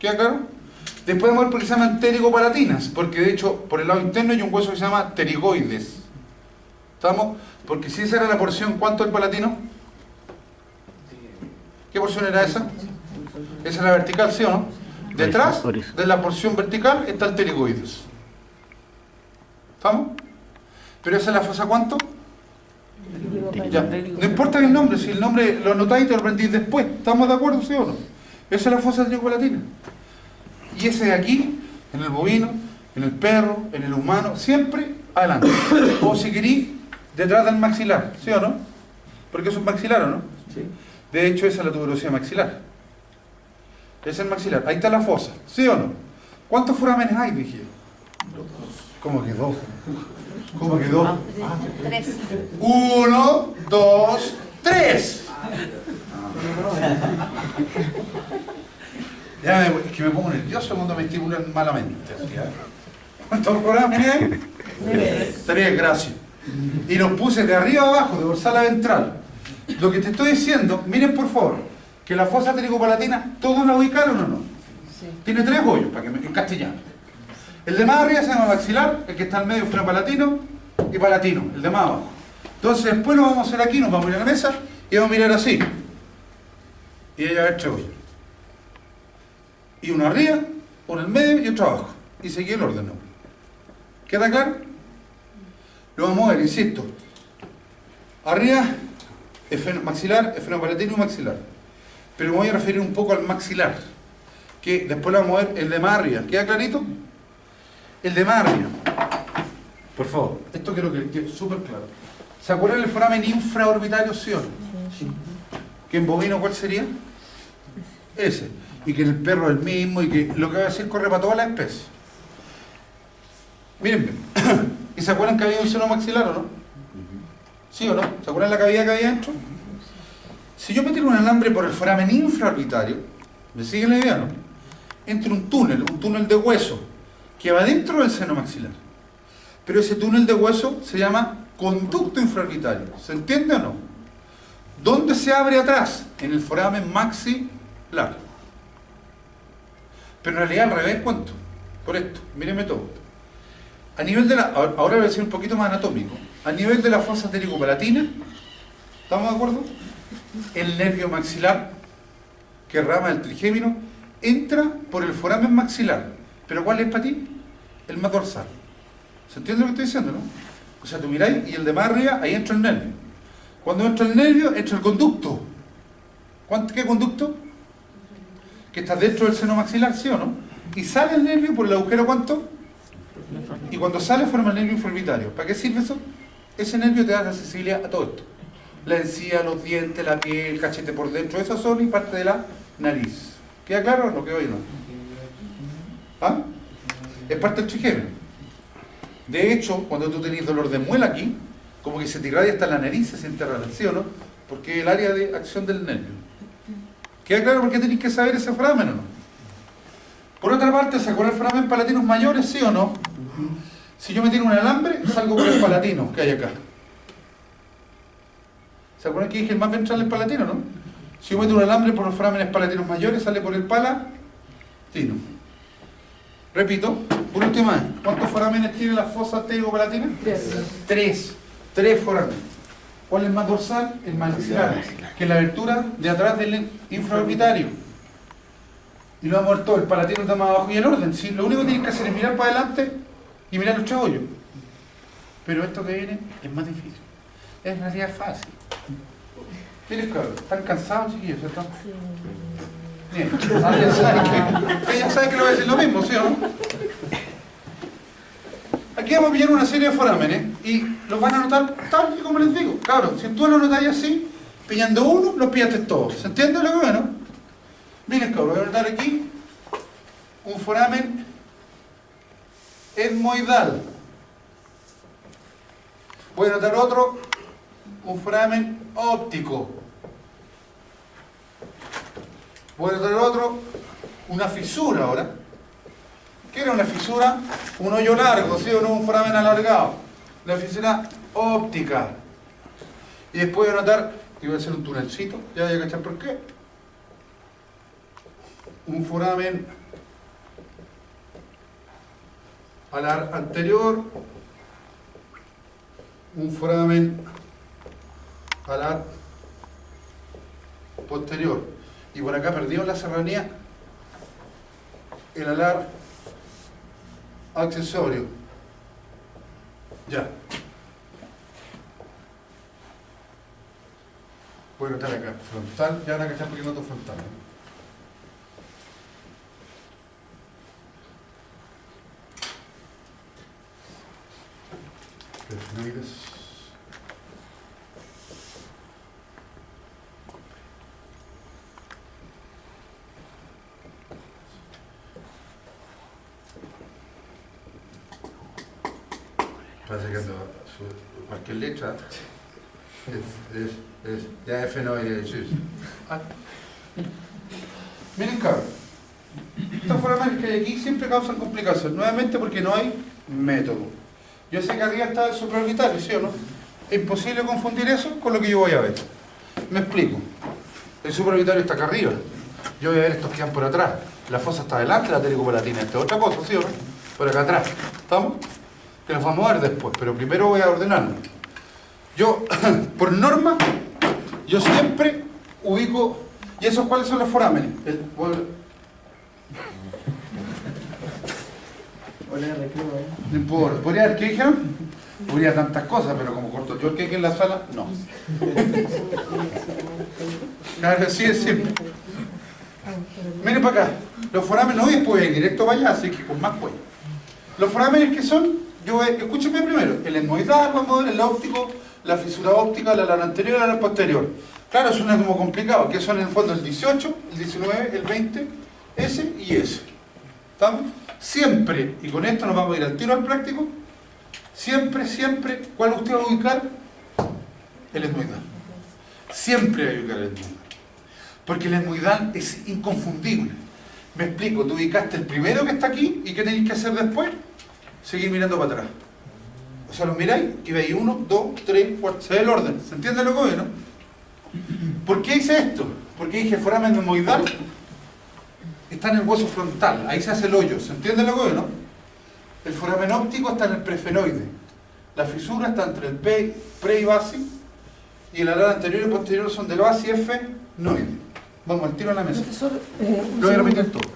¿Queda claro? Después vamos a ver por qué se llaman ptericopalatinas, porque de hecho por el lado interno hay un hueso que se llama pterigoides. ¿Estamos? Porque si esa era la porción, ¿cuánto el palatino? ¿Qué porción era esa? Esa era la vertical, ¿sí o no? Detrás de la porción vertical está el pterigoides. ¿Estamos? Pero esa es la fosa, ¿cuánto? Ya. No importa el nombre, si el nombre lo anotáis y te lo aprendís después. ¿Estamos de acuerdo, sí o no? Esa es la fosa ptericopalatina. Y ese de aquí, en el bovino, en el perro, en el humano, siempre adelante. O si querís, detrás del maxilar, ¿sí o no? Porque es un maxilar, ¿o no?
Sí.
De hecho, esa es la tuberosidad maxilar. Es el maxilar. Ahí está la fosa, ¿sí o no? ¿Cuántos forámenes hay, dije? ¿Cómo que dos? ¿Cómo que dos?
3.
1, 2, 3. Ya es que me pongo nervioso cuando me estimulan malamente. ¿Cuántos forámenes hay? 3, gracias. Y los puse de arriba a abajo, de dorsal a ventral. Lo que te estoy diciendo, miren por favor, que la fosa ptericopalatina, ¿todos la ubicaron o no?
Sí.
Tiene 3 hoyos, para que en castellano. El de más arriba se llama maxilar, el que está al medio fue palatino y palatino, el de más abajo. Entonces después lo vamos a hacer aquí, nos vamos a ir a la mesa y vamos a mirar así. Y ahí va a haber 3 hoyos. Y uno arriba, uno en medio y otro abajo. Y seguir el orden, ¿no? ¿Queda claro? Lo vamos a ver, insisto. Arriba, maxilar, efenopalatino y maxilar. Pero me voy a referir un poco al maxilar, que después lo vamos a ver el de más arriba. ¿Queda clarito? El de más arriba. Por favor, esto quiero que quede súper claro. ¿Se acuerdan del foramen infraorbitario, sí o no? ¿Que en bovino cuál sería? Ese. Y que en el perro es el mismo, y que lo que va a decir corre para todas las especies. Miren bien. ¿Y se acuerdan que había un seno maxilar o no? ¿Sí o no? ¿Se acuerdan la cavidad que había dentro? Si yo me tiro un alambre por el foramen infraorbitario, ¿me siguen la idea, no? entra un túnel de hueso, que va dentro del seno maxilar. Pero ese túnel de hueso se llama conducto infraorbitario. ¿Se entiende o no? ¿Dónde se abre atrás? En el foramen maxilar. Pero en realidad al revés, ¿cuánto? Por esto, mírenme todo. A nivel de la, ahora voy a ser un poquito más anatómico. A nivel de la fosa palatina, ¿estamos de acuerdo? El nervio maxilar, que rama del trigémino, entra por el foramen maxilar. ¿Pero cuál es para ti? El más dorsal. ¿Se entiende lo que estoy diciendo, no? O sea, tú miráis y el de más arriba, ahí entra el nervio. Cuando entra el nervio, entra el conducto. ¿Qué conducto? Que está dentro del seno maxilar, ¿sí o no? Y sale el nervio por el agujero, ¿cuánto? Y cuando sale forma el nervio infraorbitario. ¿Para qué sirve eso? Ese nervio te da la sensibilidad a todo esto. La encía, los dientes, la piel, el cachete por dentro, esas son y parte de la nariz. ¿Queda claro o no quedó ahí, no? ¿Ah? Es parte del trigémino. De hecho, cuando tú tenés dolor de muela aquí, como que se te irradia hasta la nariz, se siente raro, ¿sí o no? Porque es el área de acción del nervio. ¿Queda claro por qué tenéis que saber ese foramen o no? Por otra parte, ¿se acuerdan el foramen palatinos mayores, sí o no? Si yo me tiro un alambre, salgo por el palatino que hay acá. ¿Se acuerdan que dije el más ventral es palatino, no? Si yo meto un alambre por los forámenes palatinos mayores, sale por el palatino. Repito, por última vez, ¿cuántos forámenes tiene la fosa palatina? Tres forámenes. ¿Cuál es más dorsal? El maxilar, que es la abertura de atrás del infraorbitario. Y lo vamos a ver todo, el palatino está más abajo y el orden. ¿Sí? Lo único que tienes que hacer es mirar para adelante y mirar los chabollos. Pero esto que viene es más difícil. Es en realidad fácil. Miren, cabrón, ¿están cansados, chiquillos? ¿Cierto? Bien, ella sabe que lo voy a decir lo mismo, ¿sí o no? Aquí vamos a pillar una serie de forámenes y los van a anotar tal y como les digo. Claro, si tú lo anotas así, pillando uno, los pillaste todos. ¿Se entiende lo que veo, no? Miren, cabrón, voy a anotar aquí un foramen etmoidal. Voy a anotar otro, un foramen óptico. Voy a anotar otro, una fisura ahora. ¿Qué era una fisura? Un hoyo largo, ¿sí o no? Un foramen alargado. La fisura óptica. Y después voy a anotar, que voy a hacer un tunelcito, ya voy a cachar por qué. Un foramen alar anterior, un foramen alar posterior. Y por acá perdido la serranía, el alar accesorio. Ya. Voy a anotar acá, frontal, ya van a cachar porque noto frontal. Perfluides. Parece que cualquier letra es ya F no hay decir. Miren, cabrón, estos forámenes que hay aquí siempre causan complicaciones, nuevamente porque no hay método. Yo sé que arriba está el supraorbitario, ¿sí o no? Es imposible confundir eso con lo que yo voy a ver. Me explico. El supraorbitario está acá arriba. Yo voy a ver estos que van por atrás. La fosa está adelante, la palatina. Esta es otra cosa, ¿sí o no? Por acá atrás. ¿Estamos? Que los vamos a ver después, pero primero voy a ordenarlo. Yo, por norma, yo siempre ubico... ¿Y esos cuáles son los forámenes? No importa. ¿Podría haber qué dijeron? Podría tantas cosas, pero como corto yo el que hay en la sala, no. Claro, sí es simple. Miren para acá. Los forámenes hoy después ir directo para allá, así que con más cuello. Los forámenes que son, escúchenme primero, el etmoidal, vamos a ver, el óptico, la fisura óptica, la alar anterior y la alar posterior. Claro, suena como complicado, que son en el fondo el 18, el 19, el 20, ese y ese. ¿Estamos? Siempre, y con esto nos vamos a ir al tiro al práctico, siempre, ¿cuál usted va a ubicar? El etmoidal. Siempre va a ubicar el etmoidal. Porque el etmoidal es inconfundible. Me explico, tú ubicaste el primero que está aquí y ¿qué tenéis que hacer después? Seguir mirando para atrás. O sea, lo miráis y veis 1, 2, 3, 4, se ve el orden. ¿Se entiende lo que veo, no? ¿Por qué hice esto? Porque dije foramen etmoidal está en el hueso frontal, ahí se hace el hoyo. ¿Se entiende lo que veo, no? El foramen óptico está en el prefenoide. La fisura está entre el pre y basi y el alar anterior y posterior son del basi F noide. Vamos al tiro a la mesa.
Profesor,
Lo voy a repetir todo.